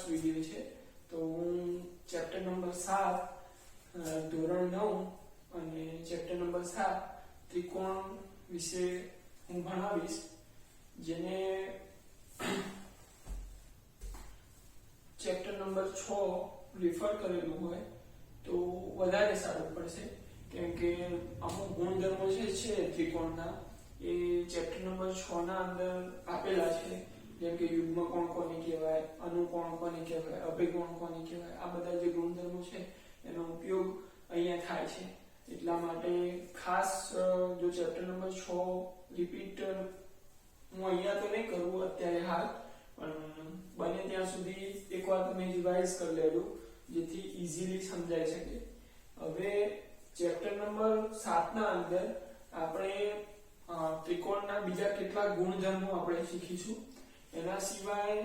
First video છે. તો હું ચેપ્ટર નંબર 7 ધોરણ 9 અને ચેપ્ટર નંબર 7 ત્રિકોણ વિશે હું ભણાવીશ, જેને ચેપ્ટર નંબર 6 રિફર કરેલું હોય તો વધારે સારું પડશે, કેમ કે અમુક ગુણધર્મો જે છે ત્રિકોણના એ ચેપ્ટર નંબર 6 ના અંદર આપેલા છે, જેમ કે યુગ્મ કોણ કોને કહેવાય, અનુકોણ કોને કહેવાય, અભિકોણ કોને કહેવાય. આ બધા જે ગુણધર્મો છે એનો ઉપયોગ અહીંયા થાય છે. એટલા માટે ખાસ જો ચેપ્ટર નંબર 6 રિપીટ હું અહીંયા તો નહીં કરું અત્યારે હાલ, પણ બને ત્યાં સુધી એકવાર તમે રિવાઇઝ કરી લેજો, જેથી ઇઝીલી સમજાઈ શકે. હવે ચેપ્ટર નંબર 7 ના અંદર આપણે ત્રિકોણના બીજા કેટલાક ગુણધર્મો આપણે શીખીશું. એના સિવાય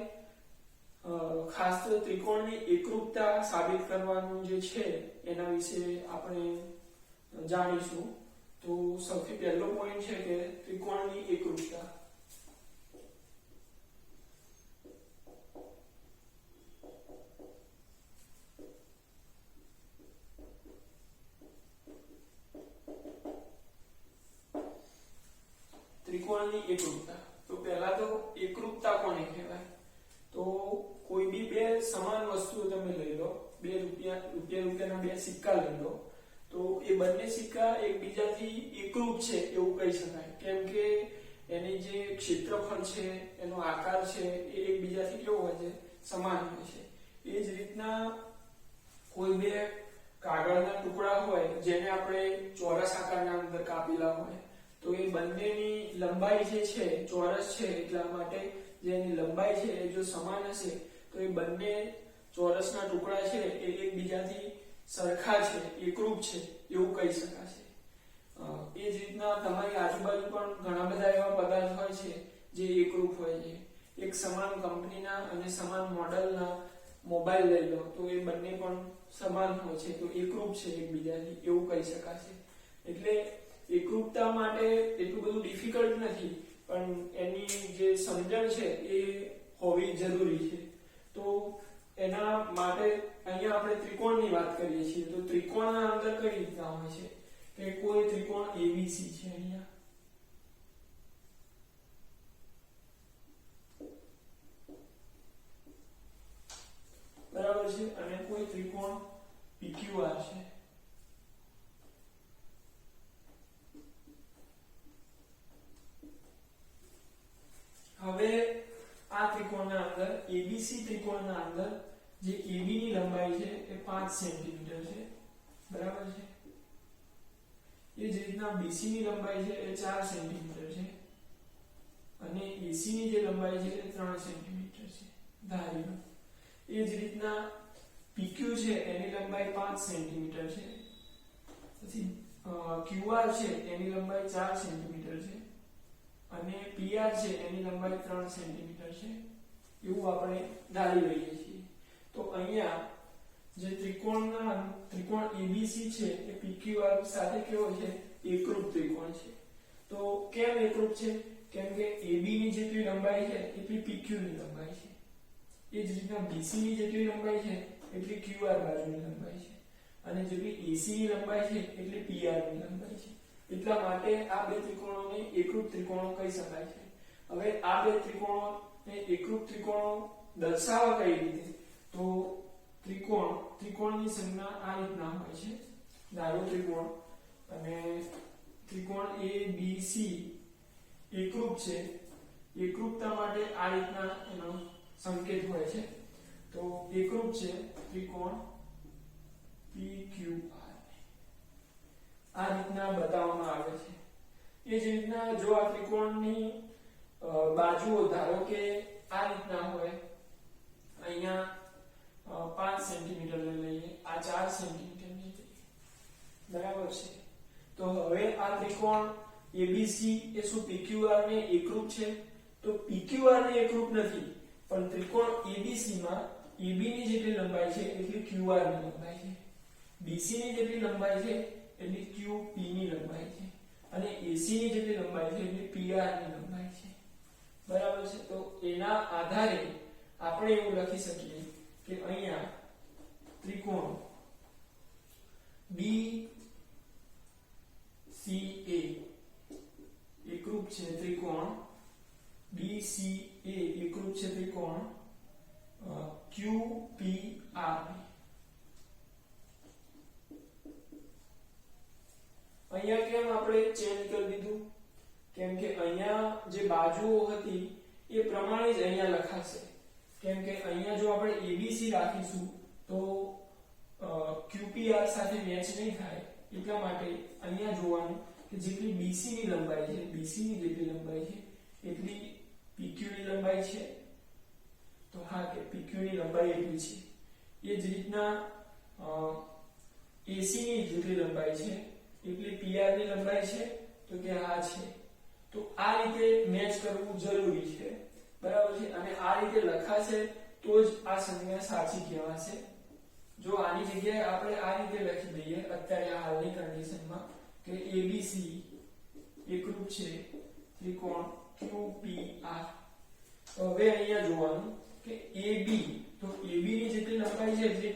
ખાસ તો ત્રિકોણની એકરૂપતા સાબિત કરવાનું જે છે એના વિશે આપણે જાણીશું. તો સૌથી પહેલો પોઈન્ટ છે કે ત્રિકોણની એકરૂપતા. ત્રિકોણની એકરૂપતા. તો પહેલા તો એકરૂપતા કોને કહેવાય? તો કોઈ બી બે સમાન વસ્તુઓ તમે લઈ લો, રૂપિયાના બે સિક્કા લઈ લો, તો એ બંને સિક્કા એકબીજાથી એકરૂપ છે એવું કહી શકાય, કેમ કે એની જે ક્ષેત્રફળ છે, એનો આકાર છે, એ એકબીજાથી કેવો હોય છે? સમાન હોય છે. એ જ રીતના કોઈ બે કાગળના ટુકડા હોય જેને આપણે ચોરસ આકારના અંદર કાપેલા હોય, તો એ બંનેની લંબાઈ જે છે ચોરસ છે, એટલા માટે જેની લંબાઈ છે એ જો સમાન હશે તો એ બંને ચોરસના ટુકડા છે એ એકબીજાથી સરખા છે, એકરૂપ છે એવું કહી શકાશે. એ જ રીતના તમારી આજુબાજુ પણ ઘણા બધા એવા પદાર્થ હોય છે જે એકરૂપ હોય છે. એક સમાન કંપનીના અને સમાન મોડલના મોબાઈલ લઈ લો તો એ બંને પણ સમાન હોય છે, તો એકરૂપ છે એકબીજાથી એવું કહી શકાશે. એટલે એકરૂપતા માટે એટલું બધું ડિફિકલ્ટ નથી, પણ એની જે સમજણ છે એ હોવી જરૂરી છે. તો એના માટે અહીંયા આપણે ત્રિકોણની વાત કરીએ છીએ, તો ત્રિકોણના અંદર કઈ રીતના હોય છે કે કોઈ ત્રિકોણ એબીસી છે અહીંયા, બરાબર છે, અને કોઈ ત્રિકોણ પીક્યુઆર છે. હવે આ ત્રિકોણના અંદર એબીસી ત્રિકોણના અંદર જે AB ની લંબાઈ છે એ 5 સેન્ટીમીટર છે, બરાબર છે. એ જ રીતના BC ની લંબાઈ છે એ 4 સેન્ટીમીટર છે, અને AC ની જે લંબાઈ છે એ 3 સેન્ટીમીટર છે ધારી લો. એ જ રીતના PQ છે એની લંબાઈ 5 સેન્ટીમીટર છે, પછી QR છે એની લંબાઈ 4 સેન્ટીમીટર છે, અને PR છે એની લંબાઈ 3 સેન્ટીમીટર છે, એવું આપણે ધારી લઈએ છીએ. તો અહીંયા જે ત્રિકોણ ABC છે એ PQR સાથે કેવો છે? એકરૂપ ત્રિકોણ છે. તો કેમ એકરૂપ છે? કેમ કે AB ની જેટલી લંબાઈ છે એટલી PQ ની લંબાઈ છે, એ જ રીતના BC ની જેટલી લંબાઈ છે એટલી QR બાજુની લંબાઈ છે, અને જેટલી AC ની લંબાઈ છે એટલી PR ની લંબાઈ છે. એટલા માટે આ બે ત્રિકોણોને એકરૂપ ત્રિકોણો કહી શકાય છે. હવે આ બે ત્રિકોણોને એકરૂપ ત્રિકોણો દર્શાવવા કઈ રીતે? તો ત્રિકોણની સંજ્ઞા આ રીતના હોય છે. ધારો ત્રિકોણ, અને ત્રિકોણ ABC એકરૂપ છે. એકરૂપતા માટે આ રીતના એનો સંકેત હોય છે. તો એકરૂપ છે ત્રિકોણ PQR, આ રીતના બતાવવામાં આવે છે. એ જ રીતના જો આ ત્રિકોણની બાજુઓ ધારો કે આ રીતના હોય, અહીંયા 5 સેન્ટીમીટર લઈ લઈએ, આ 4 સેન્ટીમીટર લઈ લઈએ, બરાબર છે. તો હવે આ ત્રિકોણ ABC એ શું PQR ને એકરૂપ છે? તો PQR ને એકરૂપ નથી, પણ ત્રિકોણ ABC માં AB ની જેટલી લંબાઈ છે એટલી QR ની લંબાઈ છે, BC ની જેટલી લંબાઈ છે એટલી QP ની લંબાઈ છે, અને AC ની જેટલી લંબાઈ છે એટલી PR ની લંબાઈ છે, બરાબર છે. તો એના આધારે આપણે એવું લખી શકીએ કે અહીંયા ત્રિકોણ BCA એકરૂપ છે ત્રિકોણ BCA એકરૂપ છે ત્રિકોણ QPR. અહીંયા કેમ આપણે ચેન્જ કરી દીધું? કેમ કે અહીંયા જે બાજુઓ હતી એ પ્રમાણે જ અહીંયા લખાશે. કેમ કે અહીંયા જો આપણે ABC રાખીશું તો QPR સાથે મેચ નહીં થાય, એટલા માટે અહીંયા જોવાનું કે જેટલી BC ની લંબાઈ છે, BC ની જેટલી લંબાઈ છે એટલી PQ ની લંબાઈ છે. તો હા કે PQ ની લંબાઈ એટલી છે. એ જ રીતના AC ની જેટલી લંબાઈ છે એટલી PR ની લંબાઈ છે. તો કે આ છે. તો આ રીતે મેચ કરવું જરૂરી છે, બરાબર છે. અને આ રીતે લખાશે તો જ આ સંજ્ઞા સાચી કહેવાશે. જો આની જગ્યાએ આપણે આ રીતે લખી દઈએ અત્યારે હાલની કન્ડિશનમાં કે ABC એકરૂપ છે ત્રિકોણ QPR, તો હવે અહીંયા જોવાનું કે AB, તો AB ની જેટલી લંબાઈ છે એટલે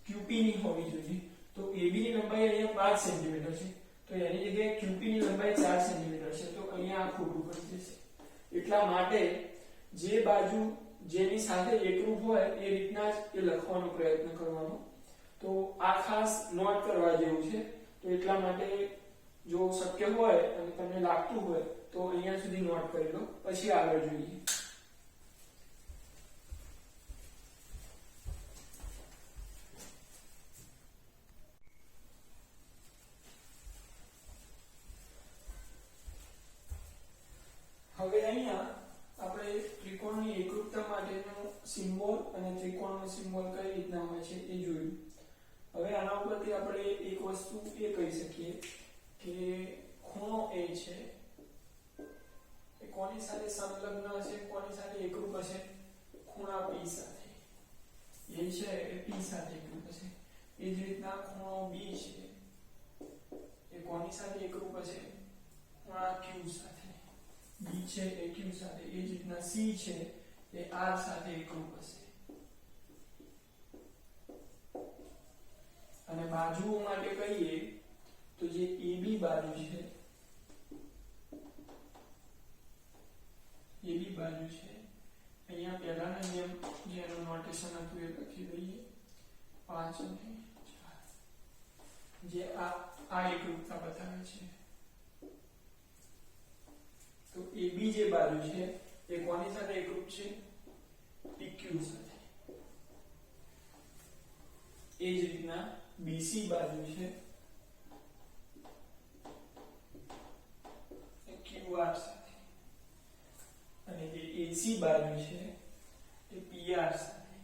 QP ની હોવી જોઈએ. તો AB ની લંબાઈ અહીંયા 5 સેન્ટીમીટર છે, તો એની જગ્યાએ QP ની લંબાઈ 4 સેન્ટીમીટર છે. તો અહીંયા આ ખોટું પડી જશે. એટલા માટે જે બાજુ જેની સાથે એકરૂપ હોય એ રીતના જ એ લખવાનો પ્રયત્ન કરવાનો. તો આ ખાસ નોટ કરવા જેવું છે. તો એટલા માટે જો શક્ય હોય અને તમને લાગતું હોય તો અહીંયા સુધી નોટ કરી લો, પછી આગળ જોઈએ. હવે અહીંયા આપણે ત્રિકોણની એકરૂપતા માટેનો સિમ્બોલ અને ત્રિકોણનો સિમ્બોલ કઈ રીતના હોય છે એ જોયું. હવે આના ઉપરથી આપણે એક વસ્તુ એ કહી શકીએ કે ખૂણો A છે એ કોની સાથે સંલગ્ન હશે, કોની સાથે એકરૂપ હશે? ખૂણા P સાથે. A છે એ P સાથે એકરૂપ હશે. એ જ રીતના ખૂણો B છે એ કોની સાથે એકરૂપ હશે? ખૂણા Q સાથે. B છે એ Q સાથે. એ જ રીતના C છે એ R સાથે એકરૂપ હશે. અને બાજુઓ માટે કહીએ તો જે AB બાજુ છે, AB બાજુ છે અહીંયા પહેલાના નિયમ જેનું નોટેશન હતું એ લખી દઈએ 5 અને 4, જે આ એકરૂપતા બતાવે છે. તો AB જે બાજુ છે એ કોની સાથે એકરૂપ છે? PQ સાથે. એ જ રીતના BC બાજુ છે એ QR સાથે. અને જે AC બાજુ છે એ PR સાથે.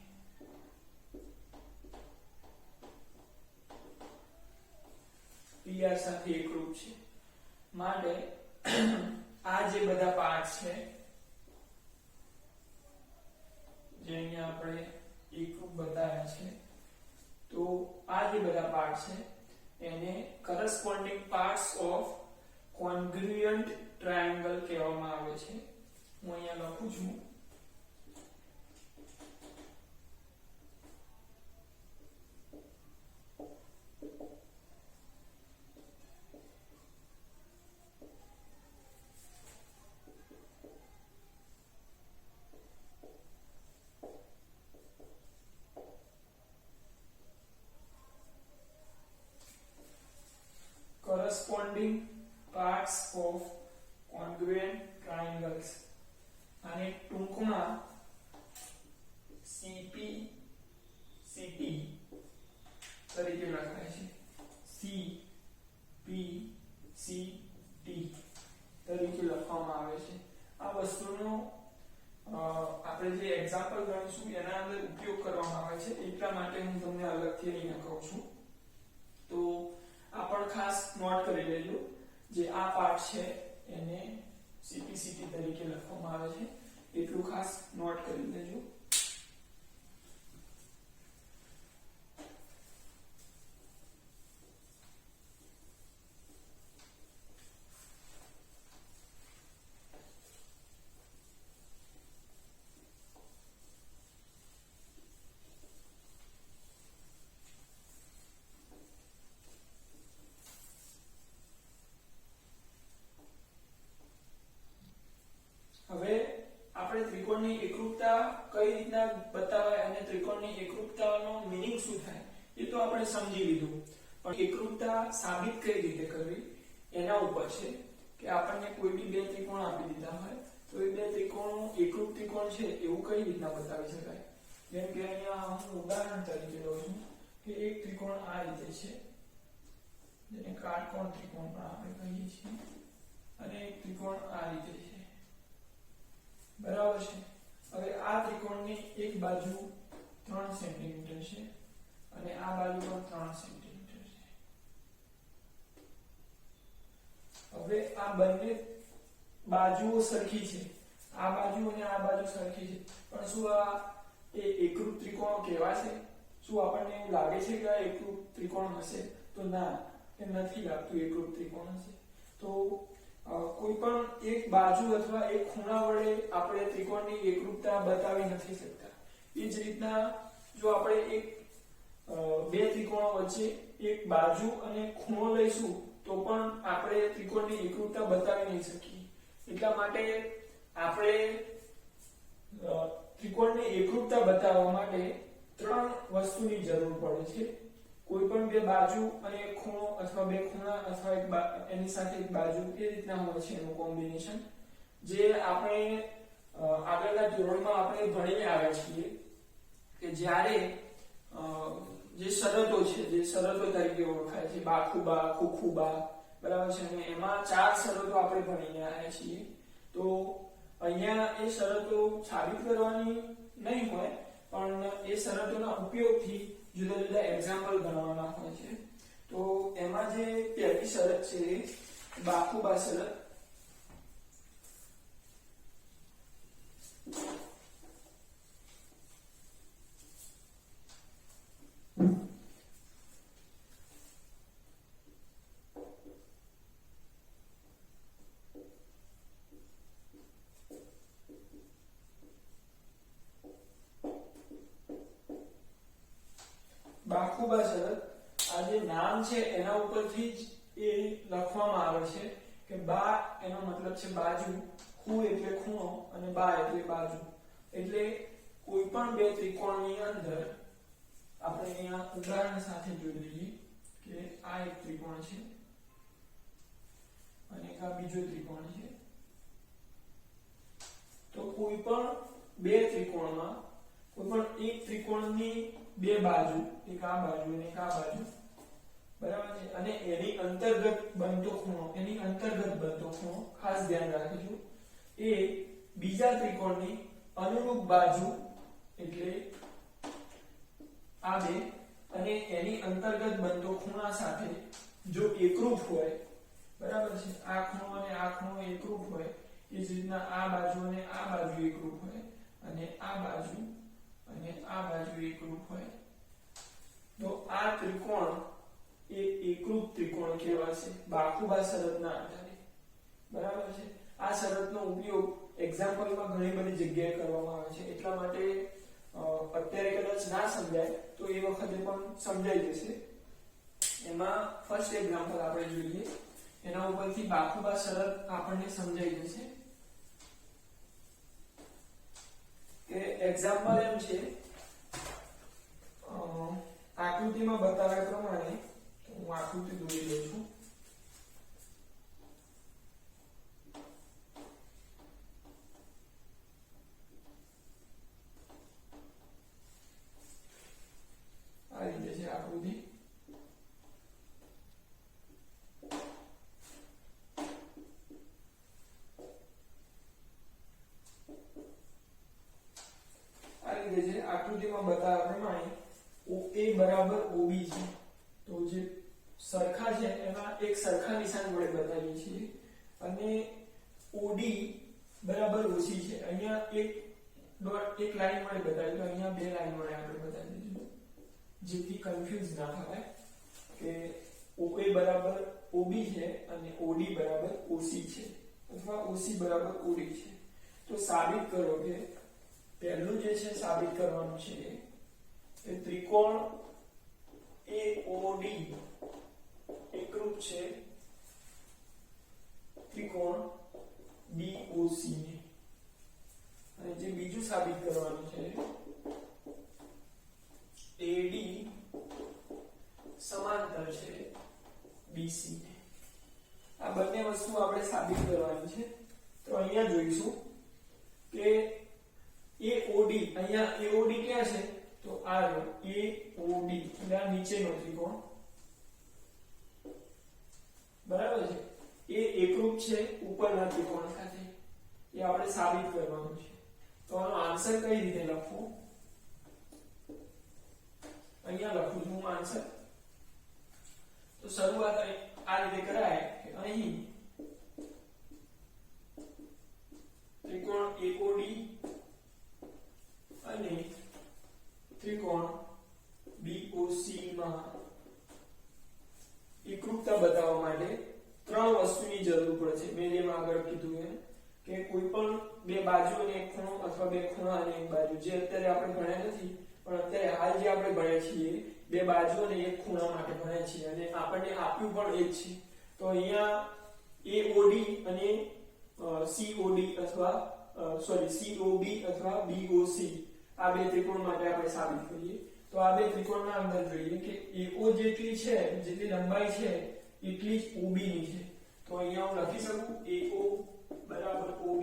PR સાથે એકરૂપ છે. માટે આ જે બધા પાર્ટ છે જે અહીંયા આપણે એકરૂપ બતાવ્યા છે, તો આ જે બધા પાર્ટ છે એને corresponding parts of congruent triangle કહેવામાં આવે છે. હું અહીંયા લખું છું corresponding parts of congruent triangles. અને ટૂંકમાં CP CT તરીકે લખાય છે. CP CT તરીકે લખવામાં આવે છે. આ વસ્તુનો આપણે જે એક્ઝામ્પલ ગણીશું એના અંદર ઉપયોગ કરવામાં આવે છે, એટલા માટે હું તમને અલગથી અહીંયા કહું છું. તો આ પણ ખાસ નોટ કરી લેજો. જે આ પાર્ટ છે એને CPCT તરીકે લખવામાં આવે છે, એટલું ખાસ નોટ કરી લેજો. ત્રિકોણની એકરૂપતાનો મીનિંગ શું થાય એ તો આપણે સમજી લીધું, પણ એકરૂપતા સાબિત કઈ રીતે કરવી એના ઉપર છે કે આપણને કોઈ બી બે ત્રિકોણ આપી દીધા હોય તો એ બે ત્રિકોણો એકરૂપ ત્રિકોણ છે એવું કઈ રીતના બતાવી શકાય. જેમ કે અહીંયા હું ઉદાહરણ તરીકે લઉં છું કે એક ત્રિકોણ આ રીતે છે, જેને કાટકોણ ત્રિકોણ પણ આપણે કહીએ છીએ, અને એક ત્રિકોણ આ રીતે છે, બરાબર છે. હવે આ ત્રિકોણની એક બાજુ 3 સેન્ટીમીટર છે અને આ બાજુ પણ 3 સેન્ટીમીટર છે. હવે આ બંને બાજુઓ સરખી છે, આ બાજુ અને આ બાજુ સરખી છે, પણ શું આ એકરૂપ ત્રિકોણ કહેવાશે? શું આપણને એવું લાગે છે કે આ એકરૂપ ત્રિકોણ હશે? તો ના, એ નથી લાગતું એકરૂપ ત્રિકોણ હશે. તો કોઈ પણ એક બાજુ અથવા એક ખૂણા વડે આપણે ત્રિકોણની એકરૂપતા બતાવી નથી શકતા. એ જ રીતના જો આપણે બે ત્રિકોણો વચ્ચે એક બાજુ અને ખૂણો લઈશું તો પણ આપણે ત્રિકોણની એકરૂપતા બતાવી નહીં શકીએ. એટલા માટે આપણે ત્રિકોણની એકરૂપતા બતાવવા માટે 3 વસ્તુની જરૂર પડે છે. કોઈ પણ બે બાજુ અને એક ખૂણો અથવા બે ખૂણા અથવા એની સાથે એક બાજુ એ રીતના હોય છે એનું કોમ્બિનેશન, જે આપણે આગળના ધોરણમાં આપણે ભણી આવ્યા છીએ કે જ્યારે જે શરતો છે, જે શરતો તરીકે ઓળખાય છે, બાખુબા, ખુખુબા, બરાબર છે, અને એમાં 4 શરતો આપણે ભણીને આવ્યા છીએ. તો અહીંયા એ શરતો સાબિત કરવાની નહીં હોય, પણ એ શરતોના ઉપયોગથી જુદા જુદા એક્ઝામ્પલ ગણવાના હોય છે. તો એમાં જે પહેલી શરત છે બાખુબા શરત. બાખુબા શરત, આ જે નામ છે એના ઉપરથી જ એ લખવામાં આવે છે કે બા એનો મતલબ છે બાજુ, ખુ એટલે ખૂણો અને બા એટલે બાજુ. એટલે કોઈ પણ બે ત્રિકોણની અંદર આપણે અહીંયા ઉદાહરણ સાથે જોઈ લઈએ કે આ એક ત્રિકોણ છે અને આ બીજો ત્રિકોણ છે. તો કોઈ પણ બે ત્રિકોણમાં કોઈ પણ એક ત્રિકોણની બે બાજુ, એક આ બાજુ અને એક આ બાજુ, બરાબર છે, અને એની અંતર્ગત બનતો ખૂણો ખાસ ધ્યાન રાખજો, એ બીજા ત્રિકોણની અનુરૂપ બાજુ એટલે આ બે અને એની અંતર્ગત બનતો ખૂણા સાથે જો એકરૂપ હોય, બરાબર છે, આ ખૂણો અને આ ખૂણો એકરૂપ હોય, એ જ રીતના આ બાજુ અને આ બાજુ એકરૂપ હોય અને આ બાજુ અને આ બાજુ એકરૂપ હોય, તો આ ત્રિકોણ એ એકરૂપ ત્રિકોણ કહેવાશે બાખુબા શરતના આધારે. બરાબર છે. આ શરતનો ઉપયોગ એક્ઝામ્પલમાં ઘણી બધી જગ્યાએ કરવામાં આવે છે, એટલા માટે અત્યારે કદાચ ના સમજાય તો એ વખતે પણ સમજાઈ જશે. એમાં ફર્સ્ટ એક્ઝામ્પલ આપણે જોઈએ, એના ઉપરથી બાખુબા શરત આપણને સમજાઈ જશે. કે એક્ઝામ્પલ એમ છે, આકૃતિમાં બતાવ્યા પ્રમાણે હું આકૃતિ દોરી લઉં છું. આ રીતે છે આકૃતિ. આકૃતિમાં બતાવ્યા પ્રમાણે OA બરાબર OB છે, તો જે સરખા છે એમાં એક સરખા નિશાન વડે બતાવીએ છીએ, અને OD બરાબર OC છે, અહીંયા એક લાઈન વડે બતાવી, તો અહીંયા બે લાઈન વડે આપણે બતાવી દીધું, જેથી કન્ફ્યુઝ ના થાય કે OA બરાબર OB છે અને OD બરાબર OC છે અથવા OC બરાબર OD છે. તો સાબિત કરો કે પહેલું જે છે સાબિત કરવાનું છે કે ત્રિકોણ AOD એકરૂપ છે ત્રિકોણ BOC ને. અને જે બીજું સાબિત કરવાનું છે BC ને આ બંને વસ્તુ આપણે સાબિત કરવાની છે તો અહીંયા જોઈશું કે AOD અહીંયા AOD ક્યાં છે તો આ રહ્યો AOD એટલે આ નીચેનો ત્રિકોણ બરાબર છે એ એકરૂપ છે ઉપરના ત્રિકોણ સાથે એ આપણે સાબિત કરવાનું છે તો આનો આન્સર કઈ રીતે લખવો અહીંયા લખું છું આન્સર તો શરૂઆત આ રીતે કરાય કે અહીં ત્રિકોણ AOD અને ત્રિકોણ BOC માં એકરૂપતા બતાવવા માટે ત્રણ વસ્તુની જરૂર પડે છે મેં જેમ આગળ કીધું એમ કે કોઈ પણ બે બાજુ અને એક ખૂણો અથવા બે ખૂણા અને એક બાજુ જે અત્યારે આપણે ભણ્યા નથી પણ અત્યારે હાલ જે આપણે ભણ્યા છીએ બે બાજુ અને એક ખૂણા માટે ભણ્યા છીએ અને આપણને આપ્યું પણ એ જ છે તો અહીંયા AOD અને COD અથવા COB અથવા BOC આ બે ત્રિકોણ માટે આપણે સાબિત કરીએ તો આ બે ત્રિકોણના અંદર જોઈએ કે AO જેટલી છે જેટલી લંબાઈ છે એટલી જ OB ની છે તો અહીંયા હું લખી શકું AO બરાબર OB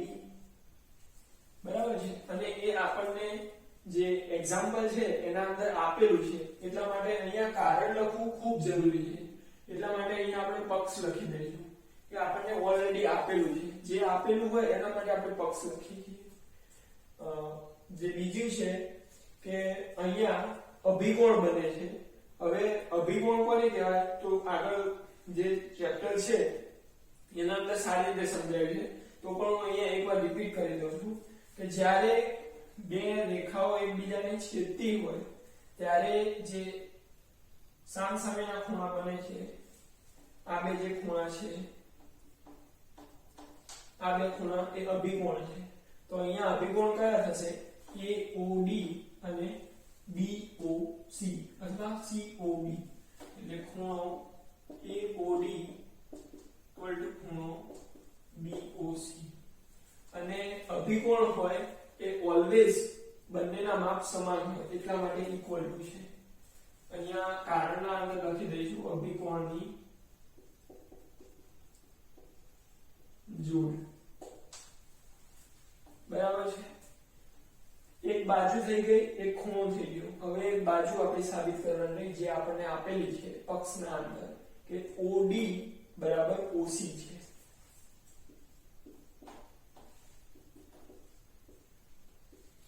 બરાબર છે અને એ આપણને જે એક્ઝામ્પલ છે એના અંદર આપેલું છે એટલા માટે અહીંયા કારણ લખવું ખૂબ જરૂરી છે એટલા માટે અહીંયા આપણે પક્ષ લખી દઈશું કે આપણને ઓલરેડી આપેલું છે જે આપેલું હોય એના માટે આપણે પક્ષ લખીએ છીએ જે બીજું છે કે અહીંયા અભિકોણ બને છે હવે અભિકોણ કોને કહેવાય તો આગળ જે ચેપ્ટર છે એના અંદર સારી રીતે સમજાવ્યું છે તો પણ હું અહીંયા એકવાર રિપીટ કરી દઉં છું કે જ્યારે બે રેખાઓ એકબીજાને છેદતી હોય ત્યારે જે સામસામેના ખૂણા બને છે આ બે જે ખૂણા છે આ બે ખૂણા એ અભિકોણ છે તો અહીંયા અભિકોણ કયા થશે AOD અને BOC અથવા COB એટલે ખૂણો AOD ખૂણો BOC અને અભિકોણ હોય એ ઓલવેઝ બંનેના માપ સમાન હોય એટલા માટે ઇક્વલ ટુ છે અહીંયા કારણના અંદર લખી દઈશું અભિકોણની જોડ બરાબર છે એક બાજુ થઈ ગઈ એક ખૂણો થઈ ગયો હવે એક બાજુ આપણે સાબિત કરવાની જે આપણને આપેલી છે પક્ષના અંદર કે OD બરાબર OC છે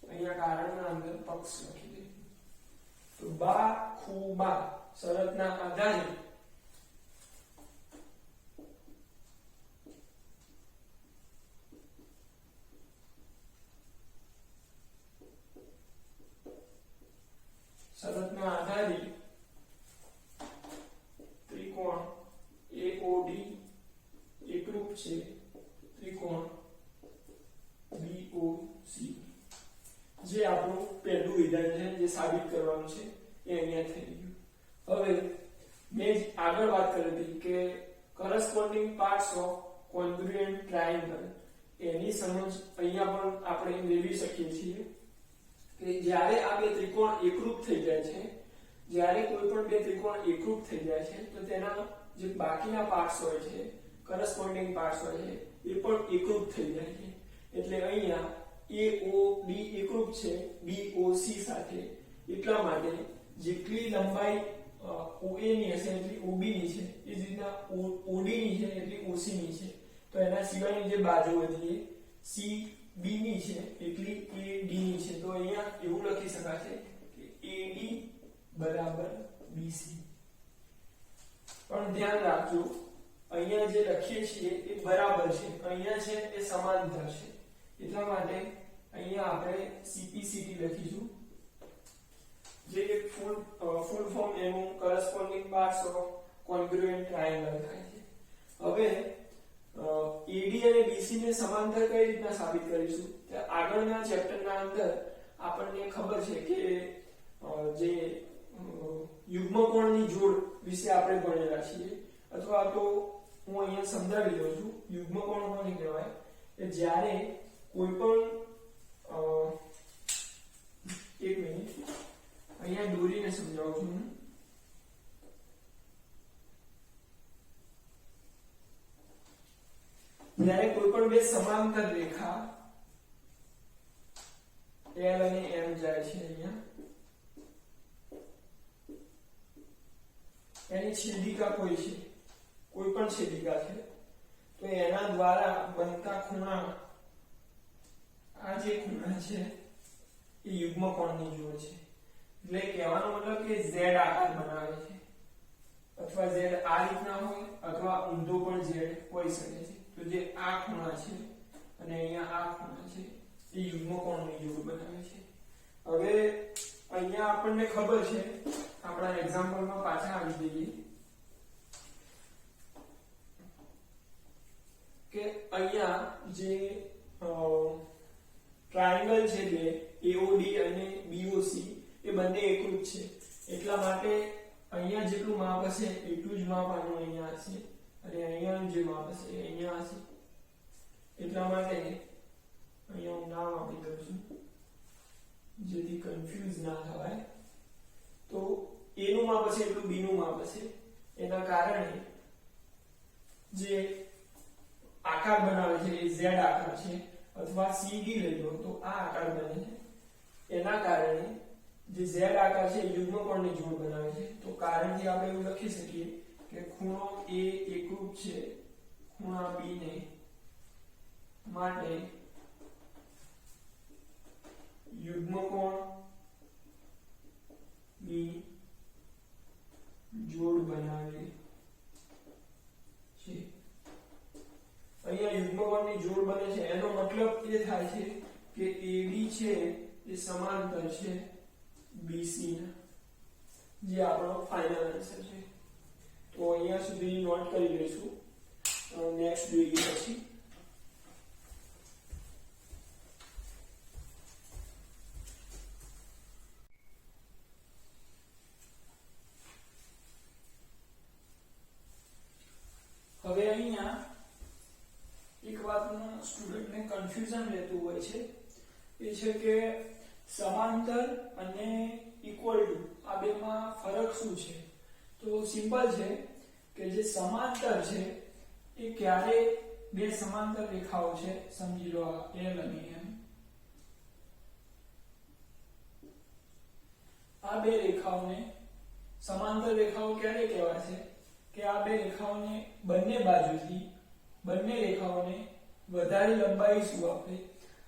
અહીંયા કારણના અંદર પક્ષ લખી દઈશું તો બા ખૂબા શરતના આધારે શરતના આધારે ત્રિકોણ AOD એકરૂપ છે ત્રિકોણ BOC જે આપણું પહેલું વિધાન છે જે સાબિત કરવાનું છે એ અહીંયા થઈ ગયું હવે મેં આગળ વાત કરી હતી કે corresponding parts of congruent triangle એની સમજ અહીંયા પણ આપણે મેળવી શકીએ છીએ કે જ્યારે આ બે ત્રિકોણ એકરૂપ થઈ જાય છે જ્યારે કોઈ પણ બે ત્રિકોણ એકરૂપ થઈ જાય છે તો તેના જે બાકીના પાર્ટ્સ હોય છે corresponding parts હોય છે એ પણ એકરૂપ થઈ જાય છે એટલે અહીંયા AOD એકરૂપ છે BOC સાથે એટલા માટે જેટલી લંબાઈ OA ની હશે એટલી OB ની છે એ જ રીતના OD ની છે એટલી OC ની છે તો એના સિવાયની જે બાજુ હતી CB ની છે એટલી AD ની છે તો અહીંયા એવું લખી શકાશે કે AD બરાબર BC પણ ધ્યાન રાખજો અહીંયા જે લખીએ છીએ એ બરાબર છે અહીંયા છે એ સમાંતર છે એટલા માટે અહીંયા આપણે CPCT લખીશું જે એક ફૂલ ફોર્મ એનું corresponding parts of congruent triangle થાય છે હવે AD અને BC ને સમાંતર કઈ રીતના સાબિત કરીશું કે આગળના ચેપ્ટરના અંદર આપણને ખબર છે કે જે યુગ્મકોણની જોડ વિશે આપણે ભણેલા છીએ અથવા તો હું અહીંયા સમજાવી દઉં છું યુગ્મકોણ કોને કહેવાય કે જ્યારે કોઈ પણ એક મિનિટ અહીંયા દોરીને સમજાવું છું જ્યારે કોઈ પણ બે સમાંતર રેખા L અને M જાય છે અહીંયા, એની છેદિકા કોઈ છે, કોઈ પણ છેદિકા છે, તો એના દ્વારા બનતા ખૂણા, આ જે ખૂણા છે એ યુગ્મ કોણની જોડ છે. એટલે કહેવાનો મતલબ કે z આકાર બનાવે છે, અથવા z આ રીતના હોય અથવા ઊંધો પણ z હોઈ શકે છે. તો જે આ ખૂણા છે અને અહીંયા આ ખૂણા છે એ યુગ્મ કોણની જોડ બનાવે છે. હવે અહીંયા આપણને ખબર છે, આપણા એક્ઝામ્પલમાં પાછા આવી જઈએ કે અહીંયા જે ટ્રાયેંગલ છે બે AOD અને BOC એ બંને એકરૂપ છે, એટલા માટે અહીંયા જેટલું માપ હશે એટલું જ માપ આનું અહીંયા હશે અને અહીંયા જે માપ હશે એ અહીંયા હશે. એટલા માટે અહીંયા હું નામ આપી દઉં છું જેથી કન્ફ્યુઝ ના થવાય. તો A નું માપ હશે એટલું B નું માપ હશે. એના કારણે જે આકાર બનાવે છે એ z આકાર છે, અથવા CD લઈ લો તો આ આકાર બને છે. એના કારણે જે z આકાર છે એ યુગ્મ કોણની જોડ બનાવે છે. તો કારણથી આપણે એવું લખી શકીએ કે ખૂણો A એકરૂપ છે ખૂણા B ને, માટે યુગ્મ કોણ ની જોડ બનાવે છે. અહીંયા યુગ્મ કોણની જોડ બને છે એનો મતલબ એ થાય છે કે AB છે એ સમાંતર છે BC ના, જે આપણો ફાઇનલ આન્સર છે. તો અહીંયા સુધી નોટ કરી લઈશું, નેક્સ્ટ જોઈએ પછી. હવે અહીંયા એક વાતનું સ્ટુડન્ટને કન્ફ્યુઝન રહેતું હોય છે, એ છે કે સમાંતર અને ઇક્વલ ટુ આ બેમાં ફરક શું છે? તો સિમ્પલ છે કે જે સમાંતર છે એ ક્યારે બે સમાંતર રેખાઓ છે, સમજી લો આ L અને M, આ બે રેખાઓને સમાંતર રેખાઓ ક્યારે કહેવાય છે કે આ બે રેખાઓને બંને બાજુથી, બંને રેખાઓને વધારે લંબાઈ શું આપણે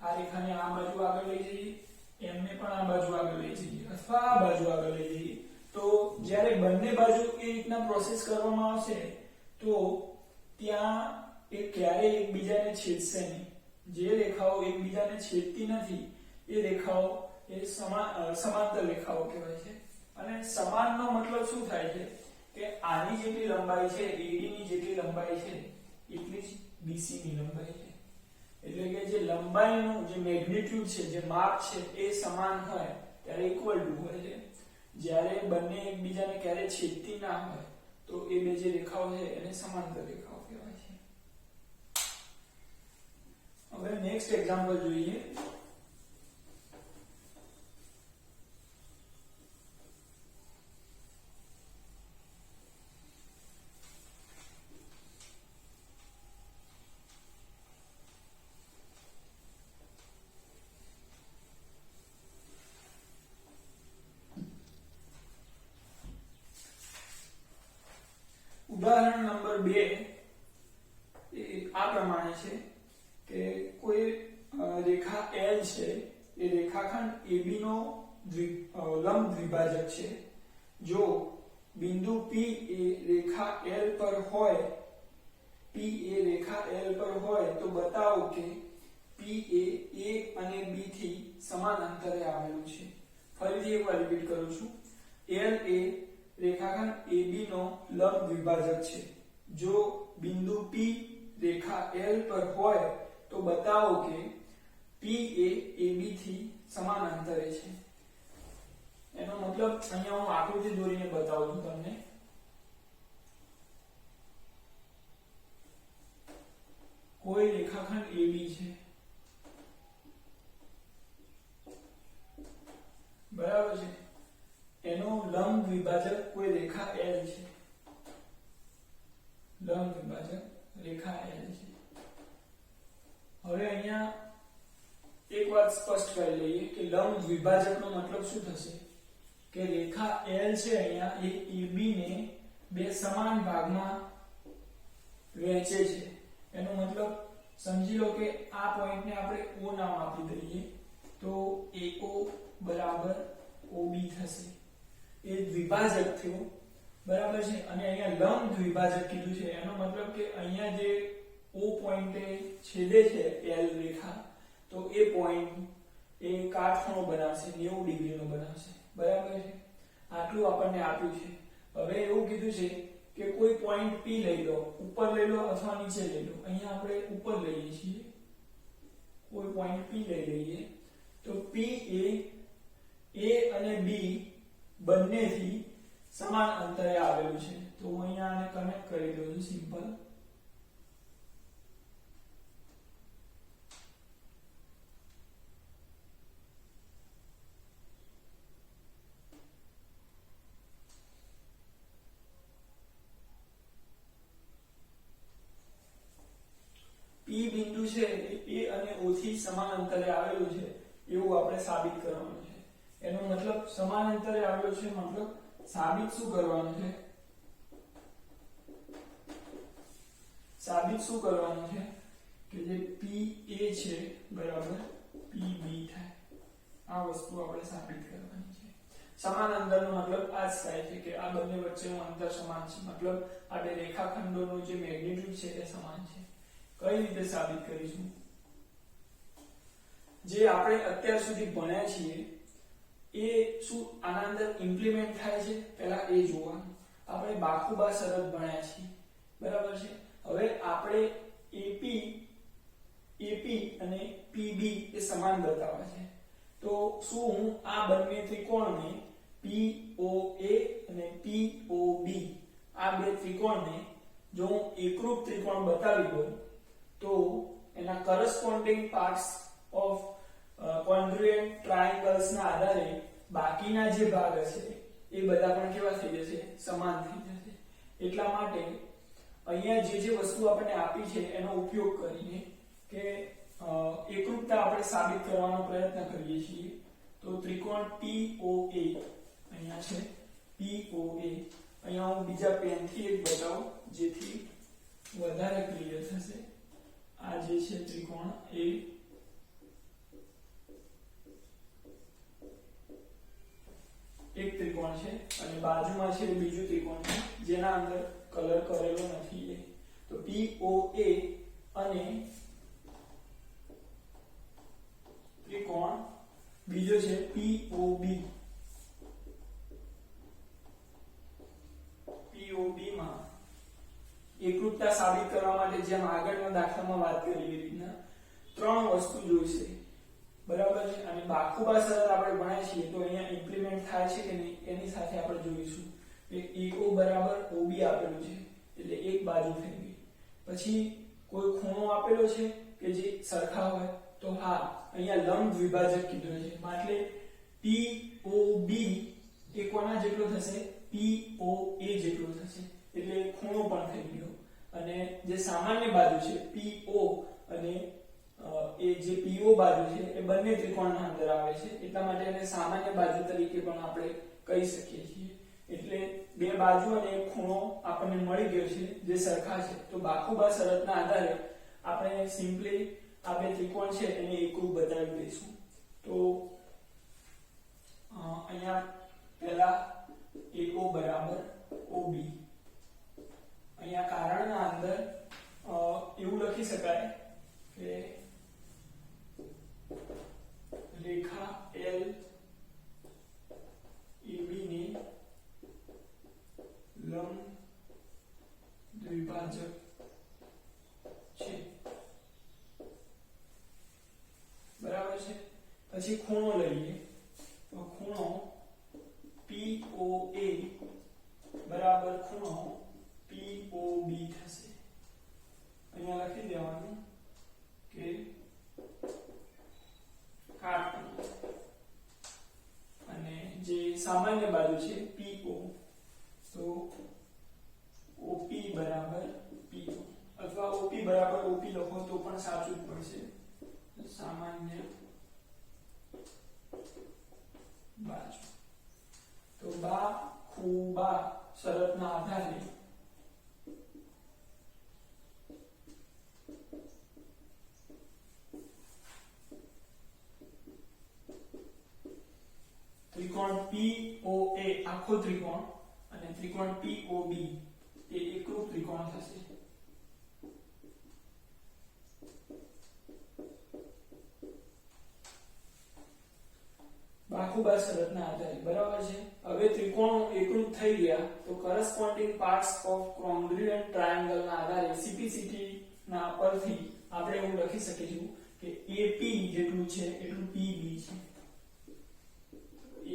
આ રેખાને આ બાજુ આગળ લઈ જઈએ, એમને પણ આ બાજુ આગળ લઈ જઈએ અથવા આ બાજુ આગળ લઈ જઈએ, તો જ્યારે બંને બાજુ એ રીતના પ્રોસેસ કરવામાં આવશે તો ત્યાં એ ક્યારેય એકબીજાને છેદશે નહીં. જે રેખાઓ એકબીજાને છેદતી નથી એ રેખાઓ એ સમાંતર રેખાઓ કહેવાય છે. અને સમાનનો મતલબ શું થાય છે કે આની જેટલી લંબાઈ છે, AD ની જેટલી લંબાઈ છે એટલી જ BC ની લંબાઈ છે. એટલે કે જે લંબાઈનું જે મેગ્નીટ્યુડ છે, જે માપ છે એ સમાન હોય ત્યારે ઇક્વલ ટુ હોય છે. જ્યારે બંને એકબીજાને ક્યારે છેદતી ના હોય તો એ બે જે રેખાઓ છે એને સમાંતર રેખાઓ કહેવાય છે. હવે નેક્સ્ટ એક્ઝામ્પલ જોઈએ. ઉદાહરણ નંબર 2 એ આ પ્રમાણે છે કે કોઈ રેખા L છે એ રેખાખંડ AB નો લંબ દ્વિભાજક છે. જો બિંદુ P એ રેખા L પર હોય, P એ રેખા L પર હોય તો બતાવો કે P એ A અને B થી સમાન અંતરે આવેલું છે. ફરીથી એકવાર રિપીટ કરું છું. L એ રેખાખંડ AB નો લંબ દ્વિભાજક છે. જો બિંદુ P રેખા L પર હોય તો બતાવો કે P એ AB થી સમાન અંતરે છે. એનો મતલબ અહીંયા હું આકૃતિ દોરીને બતાવું છું તમને. કોઈ રેખાખંડ AB છે, બરાબર છે, એનો લંબ દ્વિભાજક કોઈ રેખા L છે, લંબ દ્વિભાજક રેખા L છે. હવે અહીંયા એક વાત સ્પષ્ટ કરી લઈએ કે લંબ દ્વિભાજકનો મતલબ શું થશે કે રેખા L છે અહીંયા એ AB ને બે સમાન ભાગમાં વહેંચે છે એનો મતલબ સમજી લો કે આ પોઈન્ટને આપણે O નામ આપી દઈએ તો AO બરાબર OB થશે એ દ્વિભાજક થયો બરાબર છે અને અહીંયા લંબ દ્વિભાજક કીધું છે એનો મતલબ કે અહીંયા જે O પોઈન્ટે છેદે છે L રેખા તો એ પોઈન્ટ એ કાટખૂણો બનાવશે 90 ડિગ્રીનો બનાવશે બરાબર છે આટલું આપણને આપ્યું છે હવે એવું કીધું છે કે કોઈ પોઈન્ટ P લઈ લો ઉપર લઈ લો અથવા નીચે લઈ લો અહીંયા આપણે ઉપર લઈએ છીએ કોઈ પોઈન્ટ P લઈ લઈએ તો P એ A અને B બંનેથી સમાન અંતરે આવેલું છે તો હું અહીંયા આને કનેક્ટ કરી દઉં છું સિમ્પલ P બિંદુ છે એ A અને O થી સમાન અંતરે આવેલું છે એવું આપણે સાબિત કરવાનું છે એનો મતલબ સમાન અંતરે આવેલું છે મતલબ સાબિત શું કરવાનું છે કે જે PA છે બરાબર PB થાય આ વસ્તુ આપણે સાબિત કરવાની છે સમાન અંતરનો મતલબ આ જ થાય છે કે આ બંને વચ્ચેનું અંતર સમાન છે મતલબ આ બે રેખાખંડોનું જે મેગ્નીટ્યુડ છે એ સમાન છે કઈ રીતે સાબિત કરીશું જે આપણે અત્યાર સુધી ભણ્યા છીએ એ શું આના અંદર ઇમ્પ્લિમેન્ટ થાય છે પહેલા એ જોવાનું આપણે બાખુબા શરત ભણ્યા છીએ બરાબર છે હવે આપણે AP અને PB એ સમાન બતાવવા છે તો શું હું આ બંને ત્રિકોણને POA અને POB આ બે ત્રિકોણને જો હું એકરૂપ ત્રિકોણ બતાવી દઉં તો એના કરસ્પોન્ડિંગ પાર્ટ્સ ઓફ કોન્ગ્રુએન્ટ ટ્રાયેંગલ્સ ના આધારે બાકીના જે ભાગ હશે એ બધા પણ કેવા થઈ જશે સમાન થઈ જશે એટલા માટે અહીંયા જે વસ્તુ આપણને આપી છે એનો ઉપયોગ કરીને કે એકરૂપતા આપણે સાબિત કરવાનો પ્રયત્ન કરીએ છીએ તો ત્રિકોણ POA અહીંયા છે POA અહીંયા હું બીજા પેનથી એક બતાવું જેથી વધારે ક્લિયર થશે આ જે છે ત્રિકોણ એ એક ત્રિકોણ છે અને બાજુમાં છે બીજું ત્રિકોણ છે જેના અંદર કલર કરેલો નથી એ તો POA અને ત્રિકોણ બીજો છે POB માં એકરૂપતા સાબિત કરવા માટે જેમ આગળના દાખલામાં વાત કરી એ રીતના ત્રણ વસ્તુ જોઈશે બરાબર છે અને બાખુબા શરત આપણે ભણાય છીએ તો અહીંયા ઇમ્પ્લિમેન્ટ થાય છે કે નહીં એની સાથે આપણે જોઈશું કે AO બરાબર OB આપેલું છે એટલે એક બાજુ થઈ ગઈ પછી કોઈ ખૂણો આપેલો છે કે જે સરખા હોય તો હા અહીંયા લંબ દ્વિભાજક કીધું છે એટલે POB એ કોના જેટલો થશે POA જેટલો થશે એટલે ખૂણો પણ થઈ ગયો અને જે સામાન્ય બાજુ છે PO અને એ જે PO બાજુ છે એ બંને ત્રિકોણના અંદર આવે છે એટલા માટે એને સામાન્ય બાજુ તરીકે પણ આપણે કહી શકીએ છીએ એટલે બે બાજુ અને એક ખૂણો આપણને મળી ગયો છે જે સરખા છે તો બાખુબા શરતના આધારે આપણે સિમ્પલી આ બે ત્રિકોણ છે એને એકરૂપ બતાવી દઈશું તો અહીંયા પહેલા AO બરાબર OB અહીંયા કારણના અંદર એવું લખી શકાય કે રેખા L AB ની લંબ દ્વિભાજક છે બરાબર છે પછી ખૂણો લઈએ તો ખૂણો POA બરાબર ખૂણો POB થશે અહીંયા લખી દેવાનું કે કાટખૂણો અને જે સામાન્ય બાજુ છે PO તો OP બરાબર PO અથવા OP બરાબર OP લખો તો પણ સાચું જ પડશે. સામાન્ય બાજુ. તો બાખુબા શરતના આધારે ત્રિકોણ POA આખો ત્રિકોણ અને ત્રિકોણ POB એ એકરૂપ ત્રિકોણ થશે. બાખુબા શરતના આધારે બરાબર છે. હવે ત્રિકોણો એકરૂપ થઈ ગયા તો corresponding parts of congruent triangle ના આધારે CPCT ના પરથી આપણે એવું લખી શકીશું કે AP જેટલું છે એટલું PB છે.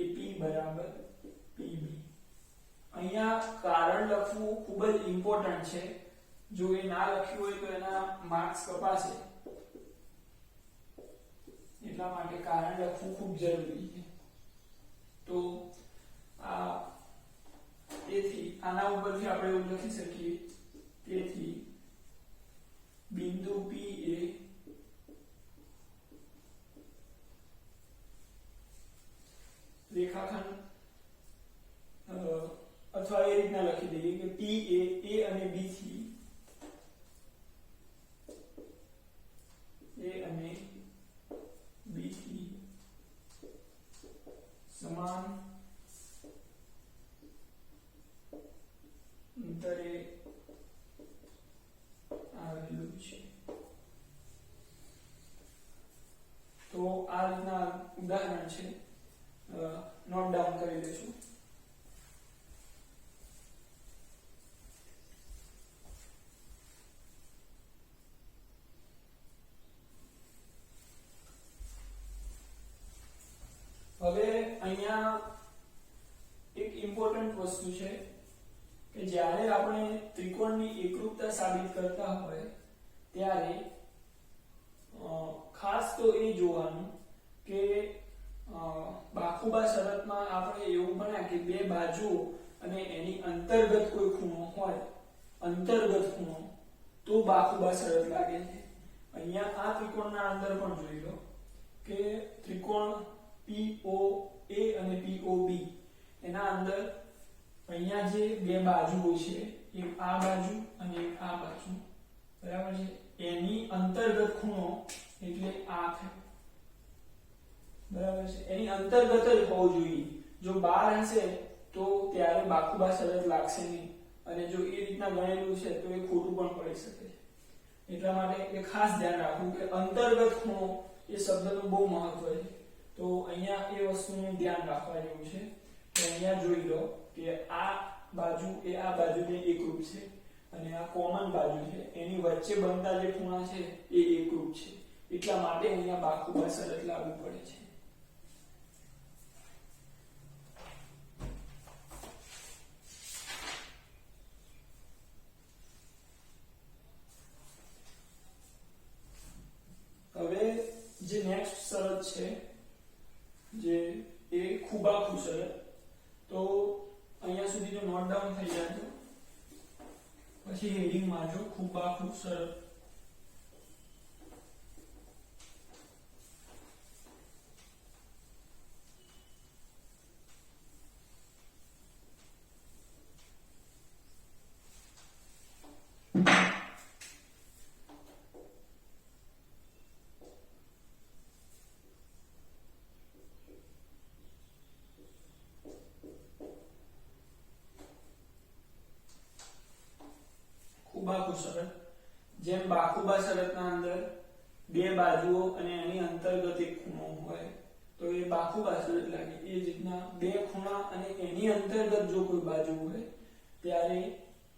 AP બરાબર PB. અહીંયા કારણ લખવું ખૂબ જ ઇમ્પોર્ટન્ટ છે. જો એ ના લખ્યું હોય તો એના માર્ક્સ કપાશે. એટલા માટે કારણ લખવું ખૂબ જરૂરી છે. તો આ તેથી આના ઉપરથી આપણે એવું લખી શકીએ તેથી બિંદુ P એ રેખાખંડ અથવા એ રીતના લખી દઈએ કે P એ A અને B થી સમાન અંતરે આવેલું છે. તો આ રીતના ઉદાહરણ છે, નોટ ડાઉન કરી લેશું. હવે અહીંયા એક ઇમ્પોર્ટન્ટ વસ્તુ છે કે જ્યારે આપણે ત્રિકોણની એકરૂપતા સાબિત કરતા હોય ત્યારે ખાસ તો એ જોવાનું કે બાખુબા શરતમાં આપણે એવું ભણ્યા કે બે બાજુઓ અને એની અંતર્ગત કોઈ ખૂણો હોય, અંતર્ગત ખૂણો, તો બાખુબા શરત લાગે છે. અહીંયા આ ત્રિકોણના અંદર પણ જોઈ લો કે ત્રિકોણ POA અને POB એના અંદર અહીંયા જે બે બાજુઓ છે, એક આ બાજુ અને એક આ બાજુ, બરાબર છે, એની અંતર્ગત ખૂણો એટલે આ થાય, બરાબર છે, એની અંતર્ગત જ હોવો જોઈએ. જો બહાર હશે તો ત્યારે બાખુબા શરત લાગશે નહીં, અને જો એ રીતના ગણેલું છે તો એ ખોટું પણ પડી શકે છે. એટલા માટે એ ખાસ ધ્યાન રાખવું કે અંતર્ગત ખૂણો એ શબ્દનું બહુ મહત્વ છે. તો અહીંયા એ વસ્તુનું ધ્યાન રાખવા જેવું છે કે અહીંયા જોઈ લો કે આ બાજુ એ આ બાજુને એકરૂપ છે અને આ કોમન બાજુ છે, એની વચ્ચે બનતા જે ખૂણા છે એ એકરૂપ છે. એટલા માટે અહીંયા બાખુબા શરત લાગુ પડે છે. હવે જે નેક્સ્ટ શરત છે જે એ ખુબાખુ શરત, તો અહીંયા સુધી જો નોટ ડાઉન થઈ જાય તો પછી હેડિંગ મારજો ખુબાખુ શરત. ખુબાખુ શરત, જેમ બાખુબા શરતના અંદર બે બાજુઓ અને એની અંતર્ગત એક ખૂણો હોય તો એ બાખુબા શરત લાગે. એ જ રીતના બે ખૂણા અને એની અંતર્ગત જો કોઈ બાજુ હોય ત્યારે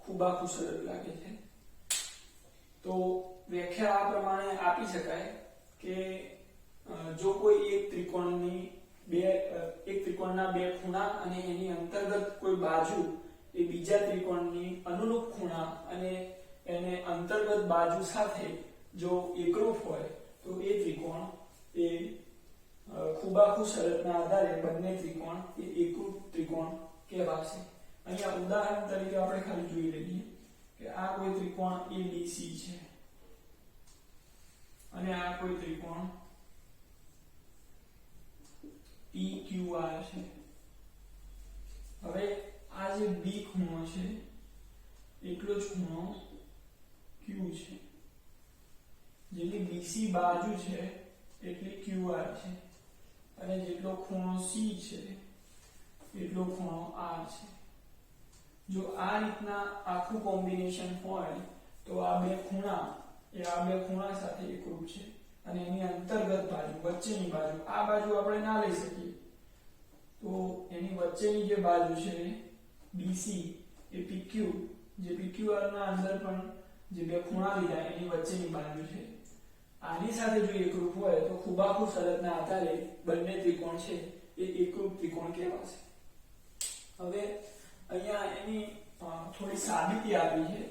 ખુબાખુ શરત લાગે છે. તો વ્યાખ્યા આ પ્રમાણે આપી શકાય કે જો કોઈ એક ત્રિકોણના બે ખૂણા અને એની અંતર્ગત કોઈ બાજુ એ બીજા ત્રિકોણની અનુરૂપ ખૂણા અને એને અંતર્ગત બાજુ સાથે જો એકરૂપ હોય તો એ ત્રિકોણ એ ખુબાખુ શરતના આધારે બંને ત્રિકોણ એ એકરૂપ ત્રિકોણ કહેવાશે. અહીંયા ઉદાહરણ તરીકે આપણે ખાલી જોઈ લઈએ કે કે આ કોઈ ત્રિકોણ ABC છે અને આ કોઈ ત્રિકોણ PQR છે. હવે આ જે B ખૂણો છે એટલો જ ખૂણો Q છે, જેટલી BC બાજુ છે એટલી QR છે, અને જેટલો ખૂણો C છે એટલો ખૂણો R છે. જો આ રીતના આખું કોમ્બિનેશન હોય તો આ બે ખૂણા સાથે એકરૂપ છે, અને એની અંતર્ગત બાજુ વચ્ચેની બાજુ આ બાજુ આપણે ના લઈ શકીએ, તો એની વચ્ચેની જે બાજુ છે BC એ PQ, જે PQR ના અંદર પણ જે બે ખૂણા લીધા એની વચ્ચેની બાજુ છે, આની સાથે જો એકરૂપ હોય તો ખૂબાખૂબ શરતના આધારે બંને ત્રિકોણ છે એ એકરૂપ ત્રિકોણ કહેવાશે. હવે અહીંયા એની થોડી સાબિતી આપી છે.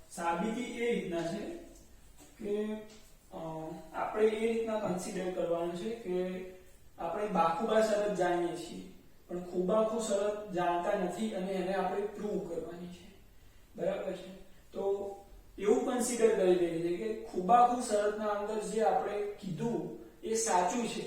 સાબિતી એ રીતના છે કે આપણે એ રીતના કન્સિડર કરવાનું છે કે આપણે બાખુબા શરત જાણીએ છીએ પણ ખૂબાખૂબ શરત જાણતા નથી અને એને આપણે પ્રૂવ કરવાની છે. બરાબર છે? તો એવું કન્સિડર કરી લઈએ છે કે ખૂબાખૂબ શરતના અંદર જે આપણે કીધું એ સાચું છે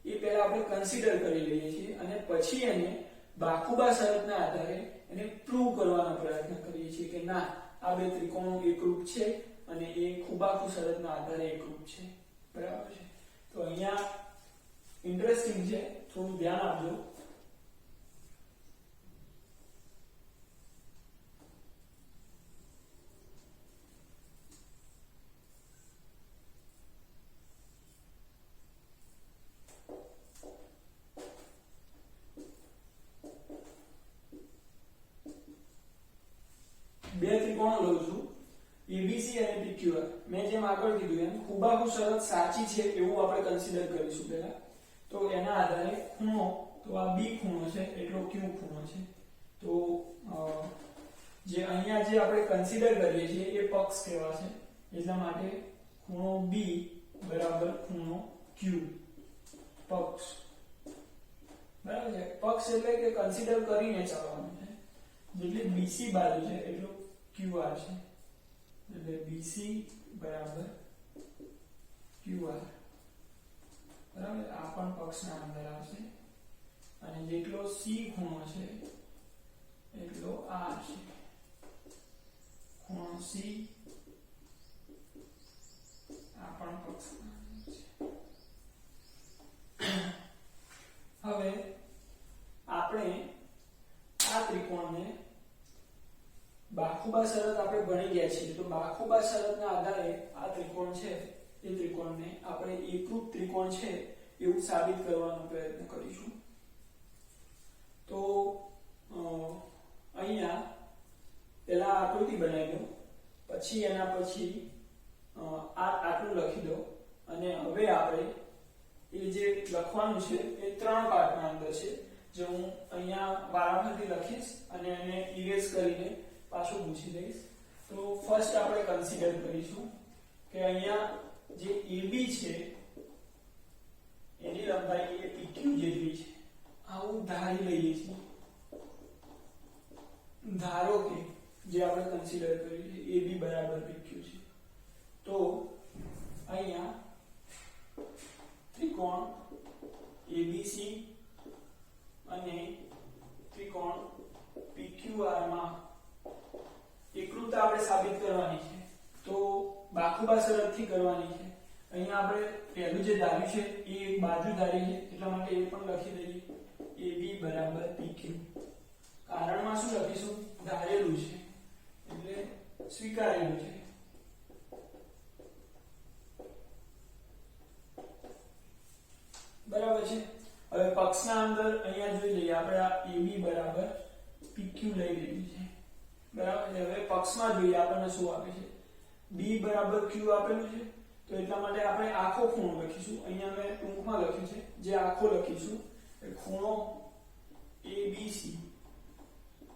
એ પહેલા આપણે કન્સિડર કરી લઈએ છીએ અને પછી એને બાખુબા શરતના આધારે એને પ્રૂવ કરવાનો પ્રયત્ન કરીએ છીએ કે ના આ બે ત્રિકોણો એકરૂપ છે અને એ ખૂબાખૂબ શરતના આધારે એકરૂપ છે. બરાબર છે? તો અહીંયા ઇન્ટરેસ્ટિંગ છે, થોડું ધ્યાન આપજો. બે ત્રિકોણો લઉં છું ABC અને PQR. મેં જેમ આગળ કીધું એમ ખૂબાખૂબ શરત સાચી છે એવું આપણે કન્સિડર કરીશું પહેલા. તો એના આધારે ખૂણો, તો આ B ખૂણો છે એટલો Q ખૂણો છે. તો જે અહીંયા જે આપણે કન્સિડર કરીએ છીએ એ પક્ષ કહેવાશે, એટલા માટે ખૂણો B બરાબર ખૂણો Q, પક્ષ. બરાબર છે? પક્ષ એટલે કે કન્સિડર કરીને ચાલવાનું છે. જેટલી BC બાજુ છે એટલો QR છે, એટલે BC બરાબર QR. બરાબર? આ પણ પક્ષના અંદર આવશે અને જેટલો C ખૂણો છે એટલો R છે. ખૂણો C આ પણ પક્ષના અંદર છે. હવે આપણે આ ત્રિકોણને બાખુબા શરત આપણે ભણી ગયા છીએ, તો બાખુબા શરતના આધારે આ ત્રિકોણ છે એ ત્રિકોણને આપણે એકરૂપ ત્રિકોણ છે એવું સાબિત કરવાનો પ્રયત્ન કરીશું. તો અહીંયા પહેલા આકૃતિ બનાવી દો, પછી એના પછી આટલું લખી દો, અને હવે આપણે એ જે લખવાનું છે એ 3 પાર્ટના અંદર છે, જે હું અહીંયા વારાફરતી લખીશ અને એને ઇરેઝ કરીને પાછું પૂછી દઈશ. તો ફર્સ્ટ આપણે કન્સિડર કરીશું કે અહીંયા જે AB છે એની લંબાઈ એ PQ જેટલી છે. આવું ધારી લઈએ છીએ. ધારો કે જે આપણે કન્સિડર કર્યું છે AB બરાબર PQ છે, તો અહીંયા ત્રિકોણ ABC અને ત્રિકોણ PQR માં એકરૂપતા આપણે સાબિત કરવાની છે. તો બાખુબા શરતથી કરવાની છે. અહીંયા આપણે પહેલું જે ધાર્યું છે એ એક બાજુ ધારી છે, એટલા માટે એ પણ લખી દઈએ AB બરાબર PQ. કારણમાં શું લખીશું? ધારેલું છે એટલે સ્વીકારેલું છે. બરાબર છે? હવે પક્ષના અંદર અહીંયા જોઈ લઈએ આપણે આ AB બરાબર PQ લઈ લીધી છે. બરાબર છે? હવે પક્ષમાં જોઈએ આપણને શું આપે છે? B બરાબર Q આપેલું છે, તો એટલા માટે આપણે આખો ખૂણો લખીશું. અહીંયા મેં ટૂંકમાં લખ્યું છે, જે આખો લખીશું એ ખૂણો ABC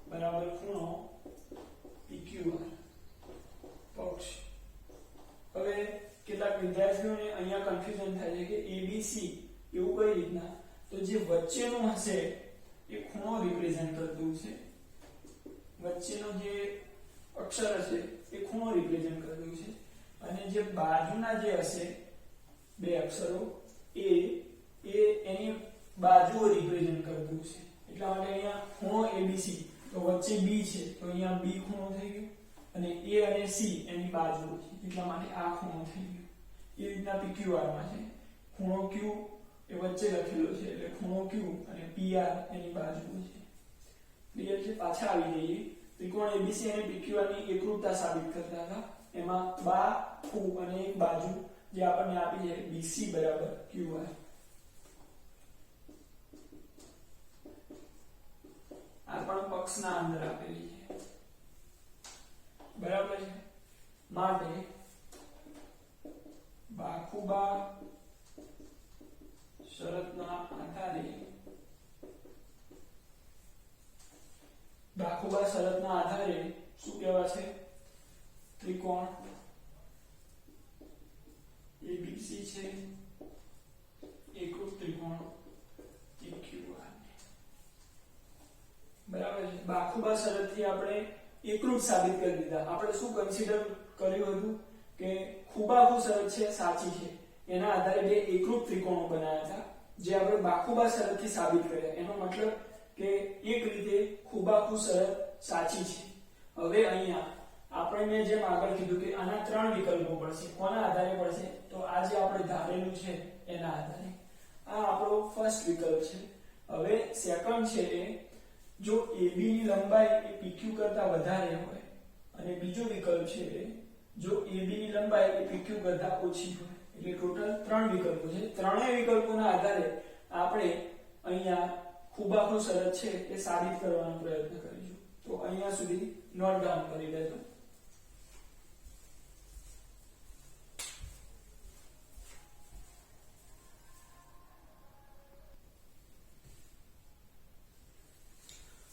બરાબર ખૂણો PQR, પક્ષ. હવે કેટલાક વિદ્યાર્થીઓને અહીંયા કન્ફ્યુઝન થાય છે કે ABC એવું કઈ રીતના? તો જે વચ્ચેનું હશે એ ખૂણો રિપ્રેઝન્ટ કરતું છે. વચ્ચેનો જે અક્ષર હશે એ ખૂણો રિપ્રેઝન્ટ કરતું છે અને જે બાજુના જે હશે બે અક્ષરો એ એની બાજુઓ રિપ્રેઝન્ટ કરતું છે એટલા માટે અહીંયા ખૂણો ABC તો વચ્ચે B છે તો અહીંયા B ખૂણો થઈ ગયો અને A અને C એની બાજુઓ છે એટલા માટે આ ખૂણો થઈ ગયો એ રીતના PQR માં છે ખૂણો Q એ વચ્ચે લખેલો છે એટલે ખૂણો Q અને PR એની બાજુઓ છે ક્લિયર છે પાછા આવી જઈએ ત્રિકોણ ABC અને PQR ની એકરૂપતા સાબિત કરતા હતા એમાં બાજુ અને એક બાજુ જે આપણને આપી છે BC બરાબર QR આ પણ પક્ષના અંદર આપેલી છે બરાબર છે માટે બાખુબા શરતના આધારે શું કહેવાય છે ત્રિકોણ ABC છે એકરૂપ ત્રિકોણ PQR બરાબર છે બાખુબા શરતથી આપણે એકરૂપ સાબિત કરી દીધા આપણે શું કન્સિડર કર્યું હતું કે ખુબાખુ શરત છે સાચી છે એના આધારે બે એકરૂપ ત્રિકોણો બનાવ્યા હતા જે આપણે બાખુબા શરતથી સાબિત કર્યા એનો મતલબ કે એક રીતે ખુબાખુ શરત સાચી છે હવે અહીંયા આપણે મેં જેમ આગળ કીધું કે આના ત્રણ વિકલ્પો પડશે કોના આધારે પડશે તો આ જે આપણે ધારેલું છે એના આધારે આ આપણો ફર્સ્ટ વિકલ્પ છે હવે સેકન્ડ છે એ જો AB ની લંબાઈ એ PQ કરતા વધારે હોય અને બીજો વિકલ્પ છે એ જો AB ની લંબાઈ એ PQ કરતા ઓછી હોય એટલે ટોટલ ત્રણ વિકલ્પો છે ત્રણેય વિકલ્પોના આધારે આપણે અહીંયા ખુબાખુ શરત છે એ સાબિત કરવાનો પ્રયત્ન કરીશું તો અહીંયા સુધી નોટ ડાઉન કરી લેજો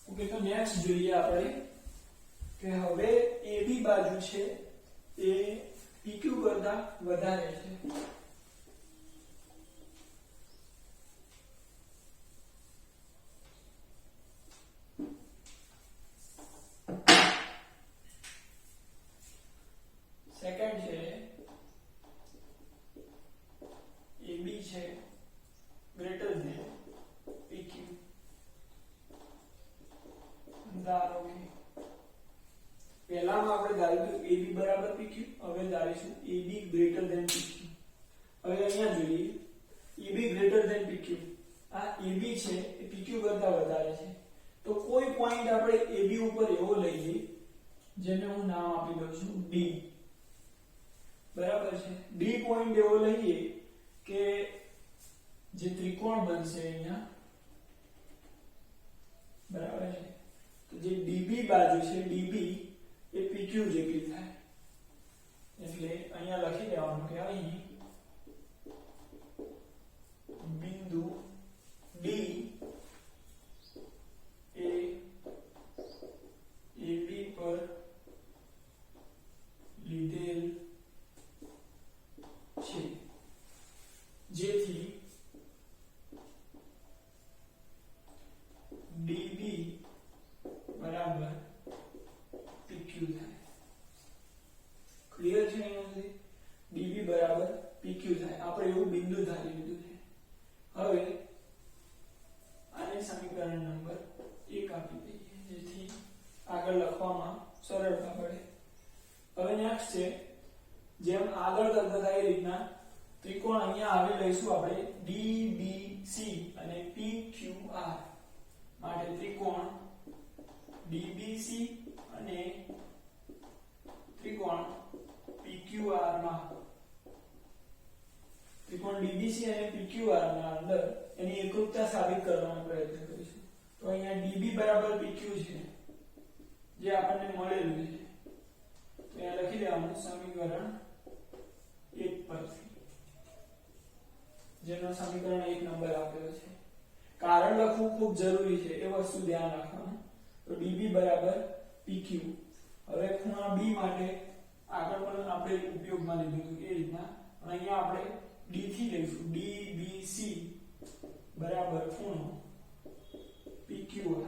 ઓકે તો નેક્સ્ટ જોઈએ આપણે કે હવે AB બાજુ છે એ PQ કરતા વધારે છે સેકન્ડ છે AB છે ગ્રેટર ધેન PQ ધારો કે પહેલામાં આપણે ધાર્યું AB બરાબર PQ હવે ધારીશું AB ગ્રેટર ધેન PQ હવે અહીંયા જોઈએ AB ગ્રેટર ધેન PQ આ AB છે એ PQ કરતા વધારે છે તો કોઈ પોઈન્ટ આપણે AB ઉપર એવો લઈએ જેને હું નામ આપી દઉં છું D બરાબર છે D પોઈન્ટ એવો લઈએ કે જે ત્રિકોણ બનશે અહીંયા બરાબર છે તો જે DB બાજુ છે DB એ PQ જેટલી થાય એટલે અહીંયા લખી દેવાનું કે અહીં બિંદુ D એ AB પર લીધેલ છે જેથી DB બરાબર PQ થાય ક્લિયર છે અહીંયા DB બરાબર PQ થાય આપણે એવું બિંદુ ધારી લીધું છે હવે આને સમીકરણ નંબર 1 આપી દઈએ જેથી આગળ લખવામાં સરળતા પડે હવે નેક્સ્ટ છે જેમ આગળ કરતા એ રીતના ત્રિકોણ અહીંયા આવી લઈશું આપણે DBC અને PQR માટે ત્રિકોણ DBC અને ત્રિકોણ PQR માં ત્રિકોણ DBC અને PQR ના અંદર એની એકરૂપતા સાબિત કરવાનો પ્રયત્ન કરીશું તો અહીંયા DB બરાબર PQ છે જે આપણને મળેલું છે તો અહીંયા લખી દેવાનું સમીકરણ 1 પરથી જેનો સમીકરણ 1 નંબર આપેલો છે કારણ લખવું ખૂબ જરૂરી છે એ વસ્તુ ધ્યાન રાખવાનું તો DB બરાબર PQ હવે ખૂણા B માટે આગળ પણ આપણે ઉપયોગમાં લીધું હતું એ રીતના અહીંયા આપણે D થી લઈશું DBC બરાબર ખૂણો PQR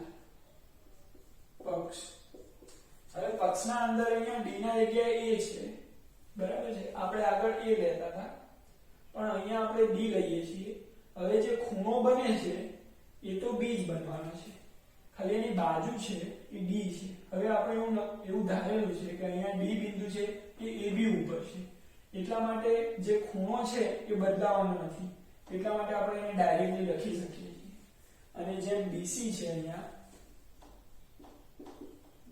પક્ષ હવે પક્ષ પક્ષના અંદર અહીંયા d ના જગ્યાએ a છે, બરાબર છે, આપણે આગળ a લેતા હતા પણ અહીંયા આપણે d લઈએ છીએ. હવે જે ખૂણો બને છે એ તો b જ બનવાનો છે, ખાલી એની બાજુ છે એ d છે. હવે આપણે એવું ધારેલું છે કે અહીંયા d બિંદુ છે એ ab ઉપર છે, એટલા માટે જે ખૂણો છે એ બદલાવાનો નથી, એટલા માટે આપણે એને ડાયરેક્ટલી લખી શકીએ છીએ. અને જેમ bc છે અહીંયા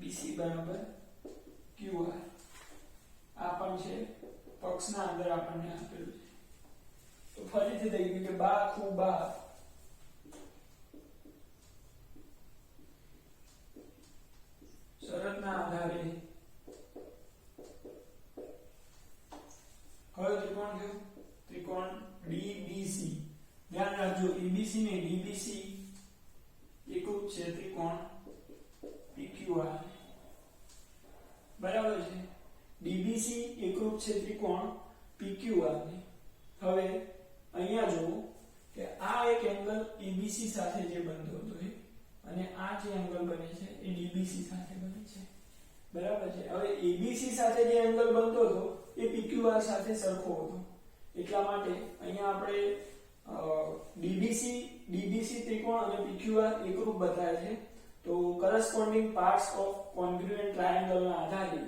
bc બરાબર qr આ પણ છે પક્ષના અંદર આપણને આપેલું છે. તો ફરીથી થઈ ગયું કે બા ખૂ બા શરતના આધારે હવે ત્રિકોણ કયો? ત્રિકોણ DBC. ધ્યાન રાખજો ABC ને DBC એકરૂપ છે ત્રિકોણ PQR, બરાબર છે. DBC એકરૂપ છે ત્રિકોણ PQR ને. હવે અહીંયા જુઓ કે આ એક એંગલ ABC સાથે જે બનતો હતો અને આ જે એંગલ બને છે એ DBC સાથે બને છે, બરાબર છે. હવે ABC સાથે જે એંગલ બનતો હતો એ PQR સાથે સરખો હતો, એટલા માટે અહીંયા આપણે DBC ત્રિકોણ અને PQR એકરૂપ બતાવે છે. તો corresponding parts of congruent triangle ના આધારે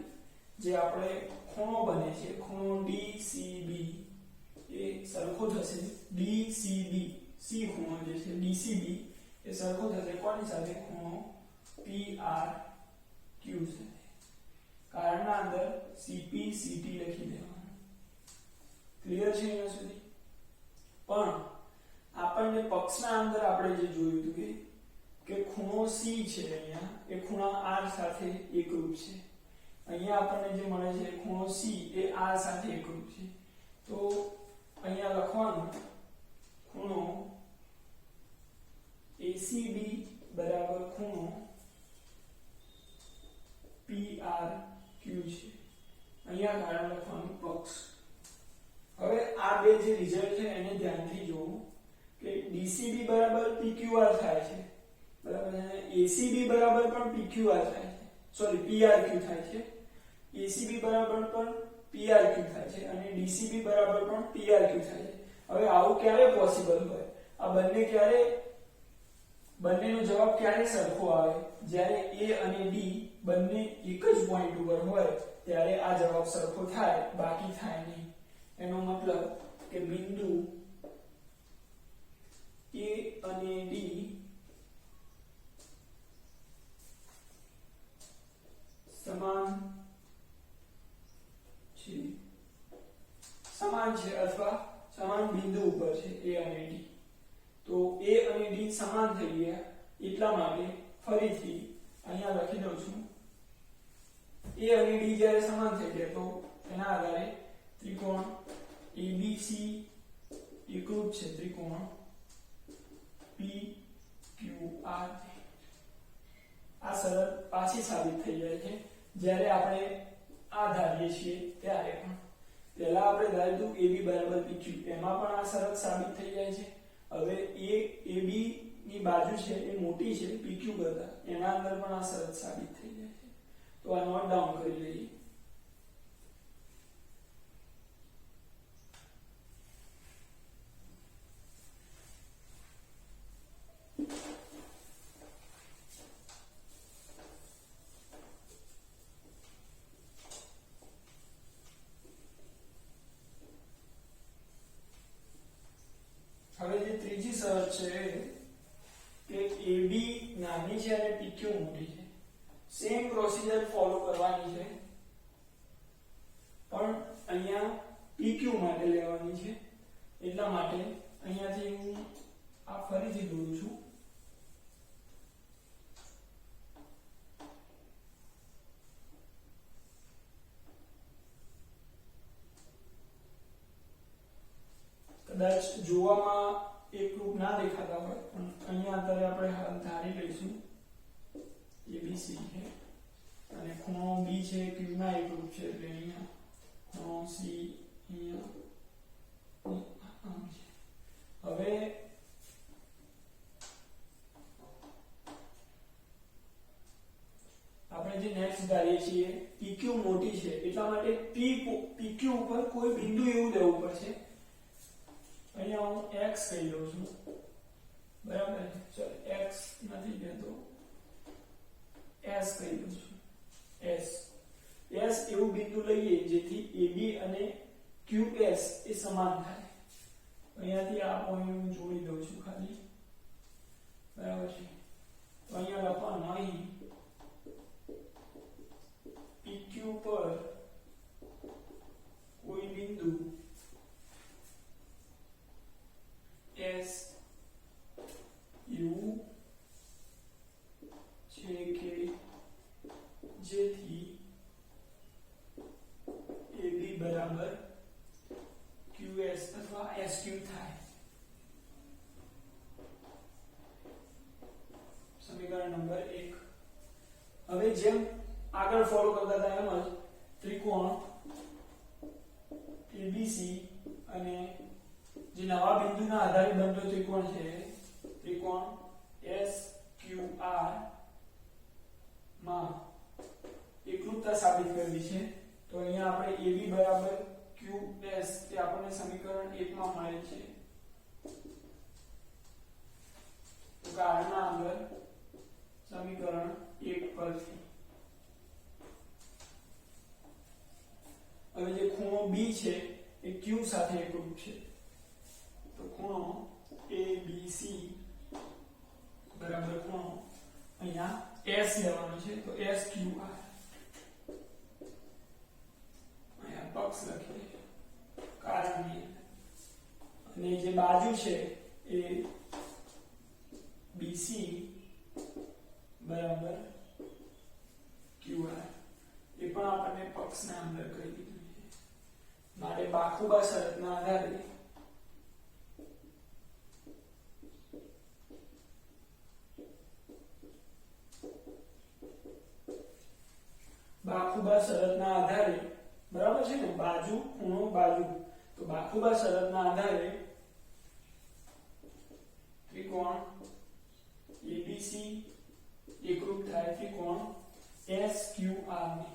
જે આપણે ખૂણો બને છે, ખૂણો DCB એ સરખો થશે DCB, C ખૂણો જે છે DCB એ સરખો થશે કોની સાથે? ખૂણો PRQ સાથે. કારણના અંદર CP CT લખી દેવાનું. ક્લિયર છે અહીંયા સુધી? પણ આપણને પક્ષના અંદર આપણે જે જોયું હતું કે ખૂણો C છે અહીંયા એ ખૂણા R સાથે એકરૂપ છે. અહીંયા આપણને જે મળે છે ખૂણો C એ R સાથે એકરૂપ છે. તો અહીંયા લખવાનું ખૂણો ACB બરાબર ખૂણો PRQ છે. અહીંયા કારણ લખવાનું પક્ષ. હવે આ બે જે રિઝલ્ટ છે એને ધ્યાનથી જોવું કે DCB બરાબર PQR થાય છે, બરાબર, અને ACB બરાબર પણ PQR થાય છે, સોરી PRQ થાય છે. ACB બરાબર પણ PRQ થાય છે અને DCB બરાબર પણ PRQ થાય છે. હવે આવું ક્યારે પોસિબલ હોય? આ બંનેનો જવાબ ક્યારે સરખો આવે? જ્યારે A અને D બંને એક જ પોઈન્ટ ઉપર હોય ત્યારે આ જવાબ સરખો થાય, બાકી થાય નહીં. એનો મતલબ કે બિંદુ A અને D સમાન છે અથવા સમાન બિંદુ ઉપર છે A અને D. તો A અને D સમાન થઈ ગયા, એટલા માટે ફરીથી અહીંયા લખી દઉં છું A અને D જ્યારે સમાન થઈ ગયા તો એના આધારે ત્રિકોણ ABC એકરૂપ છે ત્રિકોણ PQR. આ શરત પાછી સાબિત થઈ જાય છે જ્યારે આપણે આ ધારીએ છીએ ત્યારે. પણ પહેલા આપણે ધાર્યું AB બરાબર PQ, એમાં પણ આ શરત સાબિત થઈ જાય છે. હવે AB ની બાજુ છે એ મોટી છે PQ કરતા, એના અંદર પણ આ શરત સાબિત થઈ જાય છે. તો આ નોટ ડાઉન કરી લઈએ. હવે જે ત્રીજી શરત છે કે AB નાની છે અને PQ મોટી છે, સેમ પ્રોસીજર ફોલો કરવાની છે પણ અહીંયા PQ માટે લેવાની છે. એટલા માટે અહીંયાથી હું આ ફરીથી દોરું છું. કદાચ જોવામાં એકરૂપ ના દેખાતા હોય પણ અહીંયા અત્યારે આપણે હાલ ધારી લઈશું ABC છે અને ખૂણો B છે Q ના એકરૂપ છે, એટલે અહીંયા ખૂણો C અહીંયા આમ છે. હવે આપણે જે નેક્સ્ટ ધારીએ છીએ PQ મોટી છે એટલા માટે PQ ઉપર કોઈ બિંદુ એવું લેવું પડશે. અહીંયા હું x કહી દઉં છું, બરાબર છે. ચલો x નથી કહેતો, s કહી દઉં છું. s એવું બિંદુ લઈએ જેથી AB અને QS એ સમાન થાય. અહીંયાથી આ પોઈન્ટ હું જોડી દઉં છું ખાલી, બરાબર છે. તો અહીંયા લખવાનું અહીં PQ પર કોઈ બિંદુ S એવું છે કે જેથી AB બરાબર QS અથવા SQ થાય. સમીકરણ નંબર 1. હવે જેમ આગળ ફોલો કરતા હતા એમ જ ત્રિકોણ ABC અને જે નવા બિંદુના આધારે બનતો ત્રિકોણ છે ત્રિકોણ SQR માં એકરૂપતા સાબિત કરવી છે. તો અહીંયા આપણે AB બરાબર QS તે આપણને સમીકરણ 1 માં મળે છે. તો કારણના અંદર સમીકરણ 1 પરથી હવે જે ખૂણો B છે એ Q સાથે એકરૂપ છે. તો ખૂણો ABC બરાબર ખૂણો અહીંયા S લેવાનો છે. તો SQR અહીંયા પક્ષ લખીએ કારણની, અને જે બાજુ છે એ BC બરાબર QR એ પણ આપણને પક્ષના અંદર કહી દીધું છે. માટે બાખુબા શરતના આધારે બરાબર છે ને, બાજુ ખૂણો બાજુ. તો બાખુબા શરતના આધારે ત્રિકોણ ABC એકરૂપ થાય ત્રિકોણ SQR ને,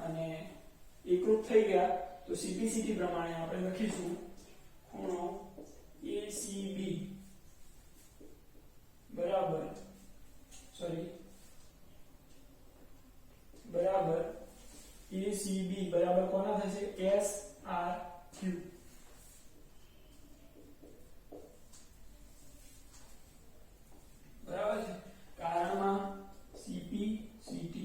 અને એકરૂપ થઈ ગયા તો સીધી પ્રમાણે આપણે લખીશું ખૂણો ACB બરાબર ACB બરાબર કોના થશે SRQ. બરાબર છે. કારણમાં CP CT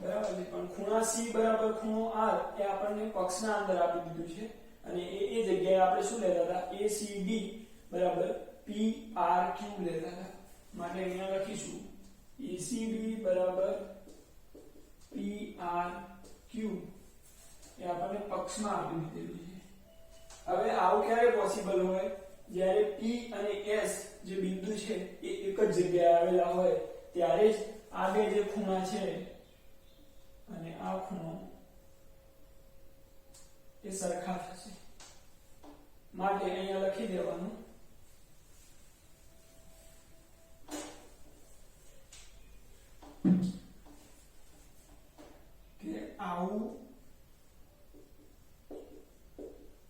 બરાબર છે, પણ ખૂણા C બરાબર ખૂણો R એ આપણને પક્ષના અંદર આપી દીધું છે, અને એ જગ્યાએ આપણે શું લેતા હતા ACB બરાબર PRQ લેતા હતા. માટે અહીંયા લખીશું ACB બરાબર PRQ એ આપણને પક્ષમાં આપી દીધેલું છે. હવે આવું ક્યારે પોસિબલ હોય? જ્યારે P અને S જે બિંદુ છે એ એક જ જગ્યાએ આવેલા હોય ત્યારે જ આ બે જે ખૂણા છે અને આ ખૂણો એ સરખા થશે. માટે અહીંયા લખી દેવાનું કે આવું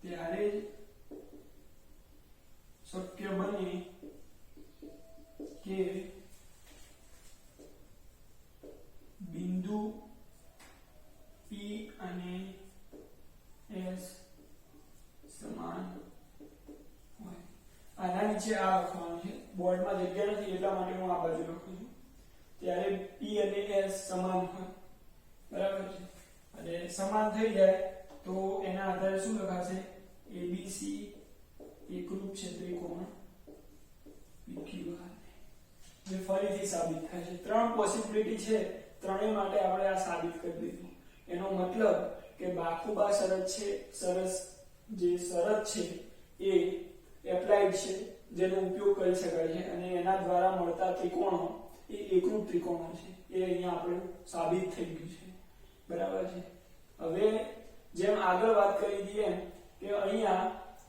ત્યારે જ શક્ય બને કે બિંદુ P અને S સમાન હોય. આના નીચે આ લખવાનું છે, બોર્ડમાં જગ્યા નથી એટલા માટે હું આ બાજુ લખું છું. ત્યારે P અને S સમાન હોય, બરાબર છે. અને સમાન થઈ જાય તો એના આધારે શું લખાશે ABC એકરૂપ છે ત્રિકોણ PQR. જે ફરીથી સાબિત થાય છે. ત્રણ પોસિબિલિટી છે, ત્રણેય માટે આપણે આ સાબિત કરી દીધું. એનો મતલબ કે બાખુબા શરત છે, જે શરત છે એ એપ્લાઈડ છે, જેનો ઉપયોગ કરી શકાય છે, અને એના દ્વારા મળતા ત્રિકોણો એ એકરૂપ ત્રિકોણો છે. એ અહીંયા આપણે સાબિત થઈ ગયું છે, બરાબર છે. હવે જેમ આગળ વાત કરી હતી એમ કે અહીંયા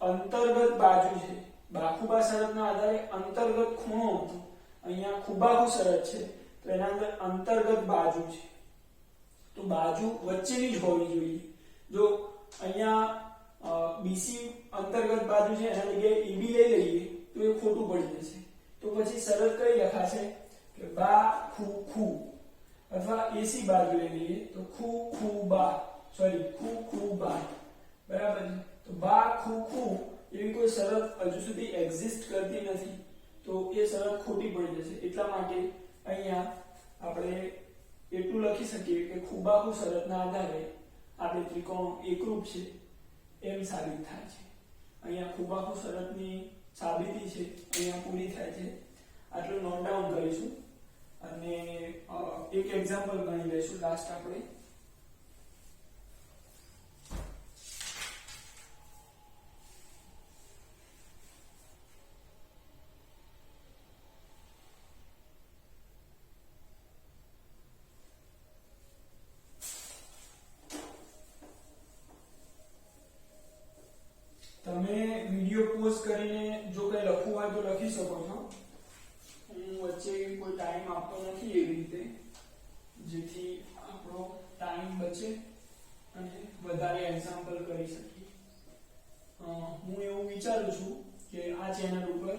અંતર્ગત બાજુ છે, બાખુબા શરતના આધારે અંતર્ગત ખૂણો હતો, અહીંયા ખૂબાહુ શરત છે તો એના અંદર અંતર્ગત બાજુ છે તો બાજુ વચ્ચેની જ હોવી જોઈએ જો અહીંયા બીસી અંતર્ગત બાજુ છે એના જગ્યાએ એબી લઈ લઈએ તો એ ખોટું પડી જશે તો પછી શરત કઈ લખાશે કે બા ખૂ ખૂ અથવા એસી બાજુ લઈ લઈએ તો ખૂ ખૂ બા સોરી ખૂ ખૂ બા બરાબર છે તો બા ખૂ ખૂ એવી કોઈ શરત હજુ સુધી એક્ઝિસ્ટ કરતી નથી તો એ શરત ખોટી પડી જશે એટલા માટે અહીંયા આપણે એટલું લખી શકીએ કે ખૂબાહુ શરતના આધારે આપણે ત્રિકોણ એકરૂપ છે એમ સાબિત થાય છે અહીંયા ખૂબાહુ શરતની સાબિતી છે અહીંયા પૂરી થાય છે આટલું નોટ ડાઉન કરીશું અને એક એક્ઝામ્પલ ગણી લઈશું લાસ્ટ આપણે તમે વિડિયો પોઝ કરીને જો કંઈ લખવું હોય તો લખી શકો છો હું વચ્ચે કોઈ ટાઈમ આપતો નથી એવી રીતે જેથી આપણો ટાઈમ બચે અને વધારે એક્ઝામ્પલ કરી શકીએ હું એવું વિચારું છું કે આ ચેનલ ઉપર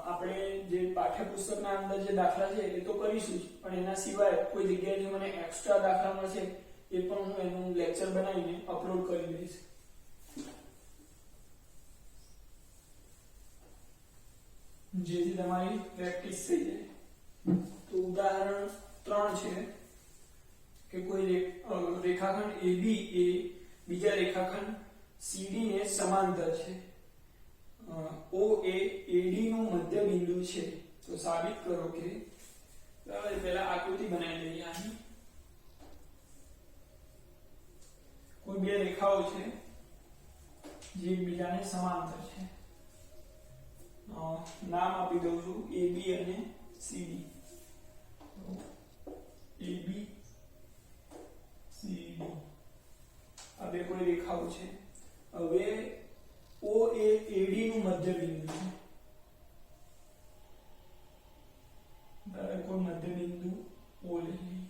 આપણે જે પાઠ્યપુસ્તકના અંદર જે દાખલા છે એ તો કરીશું જ પણ એના સિવાય કોઈ જગ્યાએ મને એક્સ્ટ્રા દાખલા મળશે એ પણ હું એનું લેક્ચર બનાવીને અપલોડ કરી દઈશ જેથી તમારી પ્રેક્ટિસ થઈ જાય તો ઉદાહરણ 3 છે કે કોઈ રેખાખંડ AB એ બીજા રેખાખંડ CD ને સમાંતર છે OA AD નું મધ્ય બિંદુ છે તો સાબિત કરો કે બરાબર પહેલા આકૃતિ બનાવી લઈએ આની કોઈ બે રેખાઓ છે જે એકબીજાને સમાંતર છે નામ આપી દઉં છું AB અને CD AB CD આ બે કોઈ રેખાઓ છે હવે OA AD નું મધ્ય બિંદુ છે બરાબર કોઈ મધ્ય બિંદુ O લઈએ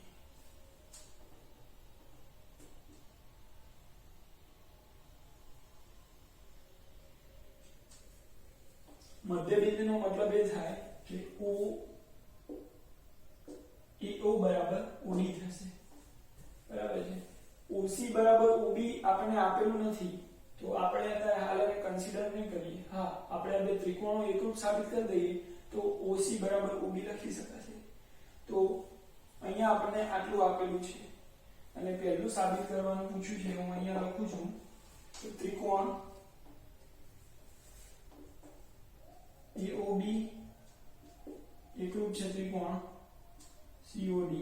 મધ્ય બિંદુનો મતલબ એ થાય કે O બરાબર OD થશે બરાબર છે OC બરાબર OB આપણને આપેલું નથી તો આપણે અત્યારે હાલ કન્સિડર નહીં કરીએ હા આપણે આ બે ત્રિકોણો એકરૂપ સાબિત કરી દઈએ તો OC બરાબર OB લખી શકાશે તો અહીંયા આપણને આટલું આપેલું છે અને પહેલું સાબિત કરવાનું પૂછ્યું છે હું અહીંયા લખું છું તો ત્રિકોણ AOB એકરૂપ છે ત્રિકોણ COD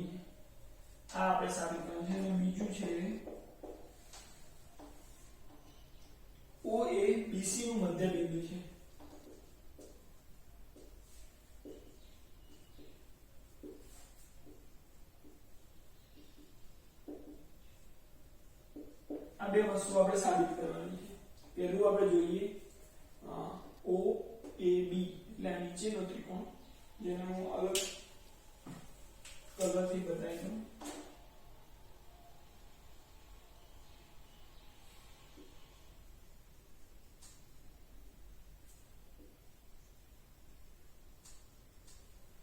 આ આપણે સાબિત કરવાનું છે અને બીજું છે OA BC નું મધ્ય બિંદુ છે આ બે વસ્તુ આપણે સાબિત કરવાની છે પહેલું આપણે જોઈએ OAB એટલે નીચેનો ત્રિકોણ જેને હું અલગ કલરથી બતાવી દઉં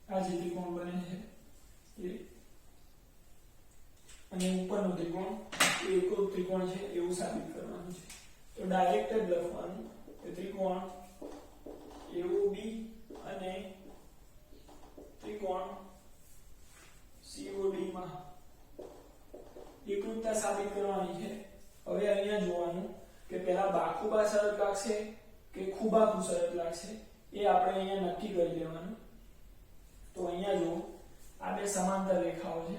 આ જે ત્રિકોણ બને છે એ અને ઉપરનો ત્રિકોણ એ એકરૂપ ત્રિકોણ છે એવું સાબિત કરવાનું છે તો ડાયરેક્ટ જ લખવાનું કે ત્રિકોણ AOB અને ત્રિકોણ COD માં એકરૂપતા સાબિત કરવાની છે હવે અહીંયા જોવાનું કે પહેલા બાખુબા શરત લાગશે કે ખૂબાખુ શરત લાગશે એ આપણે અહીંયા નક્કી કરી લેવાનું તો અહીંયા જો આ બે સમાંતર રેખાઓ છે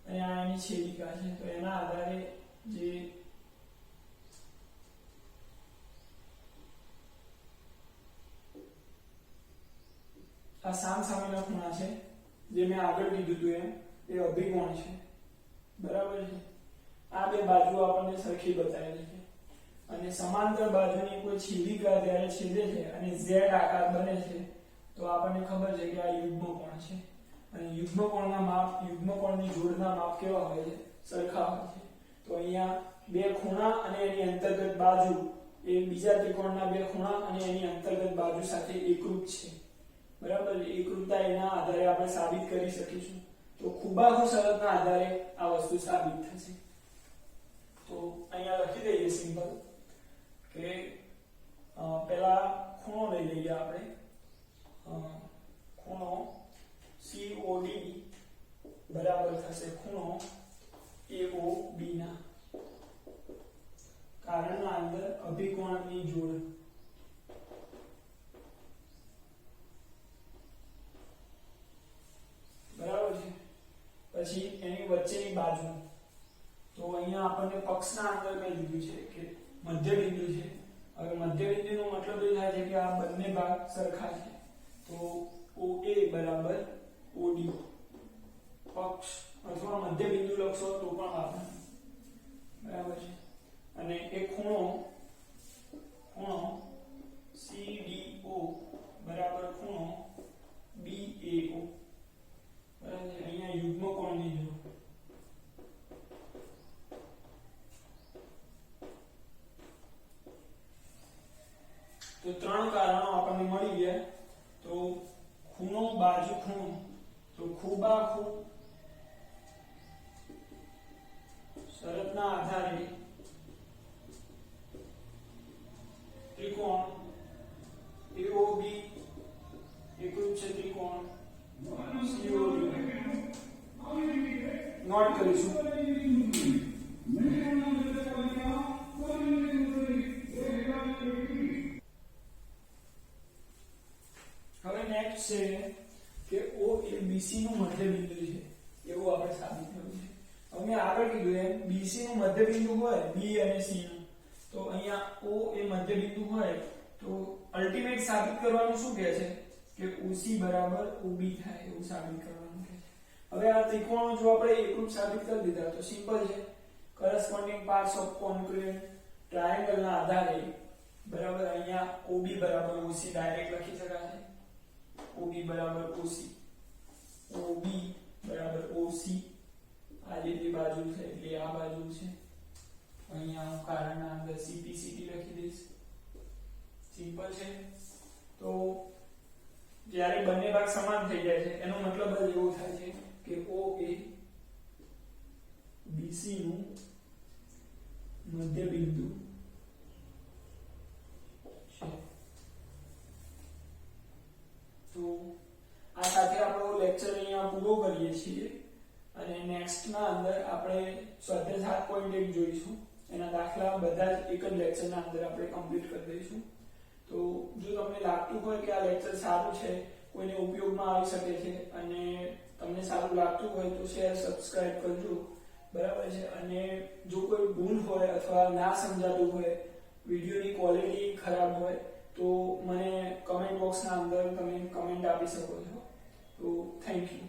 અને આ એની છેદિકા છે તો એના આધારે જે આ સામસામેના ખૂણા છે જે મેં આગળ કીધું હતું એ અભિકોણ છે બરાબર છે આ બે બાજુ આપણને સરખી બતાવેલી છે અને સમાંતર બાજુની કોઈ છેદિકા જ્યારે છેદે છે અને Z આકાર બને છે તો આ આપણને ખબર છે કે આ યુગ્મ કોણ છે અને યુગ્મ કોણના માપ યુગ્મ કોણની જોડના માપ કેવા હોય છે સરખા હોય છે તો અહીંયા બે ખૂણા અને એની અંતર્ગત બાજુ એ બીજા ત્રિકોણના બે ખૂણા અને એની અંતર્ગત બાજુ સાથે એકરૂપ છે બરાબર એકરૂપતા એના આધારે આપણે સાબિત કરી શકીશું તો ખૂબાહુ શરતના આધારે આ વસ્તુ સાબિત થશે તો અહીંયા લખી દઈએ સિમ્પલ કે પહેલા ખૂણો લઈ લઈએ આપણે ખૂણો COD બરાબર થશે ખૂણો AOB ના કારણના અંદર અભિકોણની જોડ બરાબર છે પછી એની વચ્ચેની બાજુ તો અહીંયા આપણને પક્ષના અંદર મેં લીધું છે કે મધ્ય બિંદુ છે હવે મધ્ય બિંદુનો મતલબ એ થાય છે કે આ બંને ભાગ સરખા છે તો OA બરાબર OD પક્ષ અથવા મધ્ય બિંદુ લખશો તો પણ વાપરવાનું બરાબર છે અને એક ખૂણો CDO બરાબર ખૂણો BAO બરાબર અહીંયા યુગ્મ કોણની જોડ તો ત્રણ કારણો આપણને મળી ગયા તો ખૂણો બાજુ ખૂણો તો ખૂબાખૂબ શરતના આધારે ત્રિકોણ AOB એકરૂપ છે ત્રિકોણ COD નોટ કરીશું હવે નેક્સ્ટ છે કે O એ BC નું મધ્ય બિંદુ છે એવું આપણે સાબિત કર્યું છે હવે મેં આગળ કીધું એમ BC નું મધ્ય બિંદુ હોય B અને C નું તો અહીંયા O એ મધ્ય બિંદુ હોય તો અલ્ટિમેટ સાબિત કરવાનું શું કહે છે કે OC બરાબર OB થાય એવું સાબિત કરવાનું કહે છે હવે આ ત્રિકોણો જો આપણે એકરૂપ સાબિત કરી દીધા તો સિમ્પલ છે corresponding parts of congruent triangle ના આધારે બરાબર અહીંયા OB બરાબર OC ડાયરેક્ટ લખી શકાય છે OB બરાબર OC OB બરાબર OC આ જે બાજુ છે એટલે આ બાજુ છે અહીંયા હું કારણના અંદર CPCT લખી દઈશ સિમ્પલ છે તો જ્યારે બંને ભાગ સમાન થઈ જાય છે એનો મતલબ જ એવો થાય છે કે O એ BC નું મધ્ય બિંદુ છે તો આ સાથે આપણો લેક્ચર અહીંયા પૂરો કરીએ છીએ અને નેક્સ્ટ ના અંદર આપણે સ્વાધ્યાય 7.1 જોઈશું એના દાખલા બધા જ એક જ લેક્ચરના અંદર આપણે કમ્પ્લીટ કરી દઈશું તો જો તમને લાગતું હોય કે આ લેક્ચર સારું છે કોઈને ઉપયોગમાં આવી શકે છે અને તમને સારું લાગતું હોય તો શેર સબસ્ક્રાઇબ કરજો બરાબર છે અને જો કોઈ ભૂલ હોય અથવા ના સમજાતું હોય વિડિયોની ક્વોલિટી ખરાબ હોય તો મને કમેન્ટ બોક્સના અંદર તમે કમેન્ટ આપી શકો છો તો થેન્ક યુ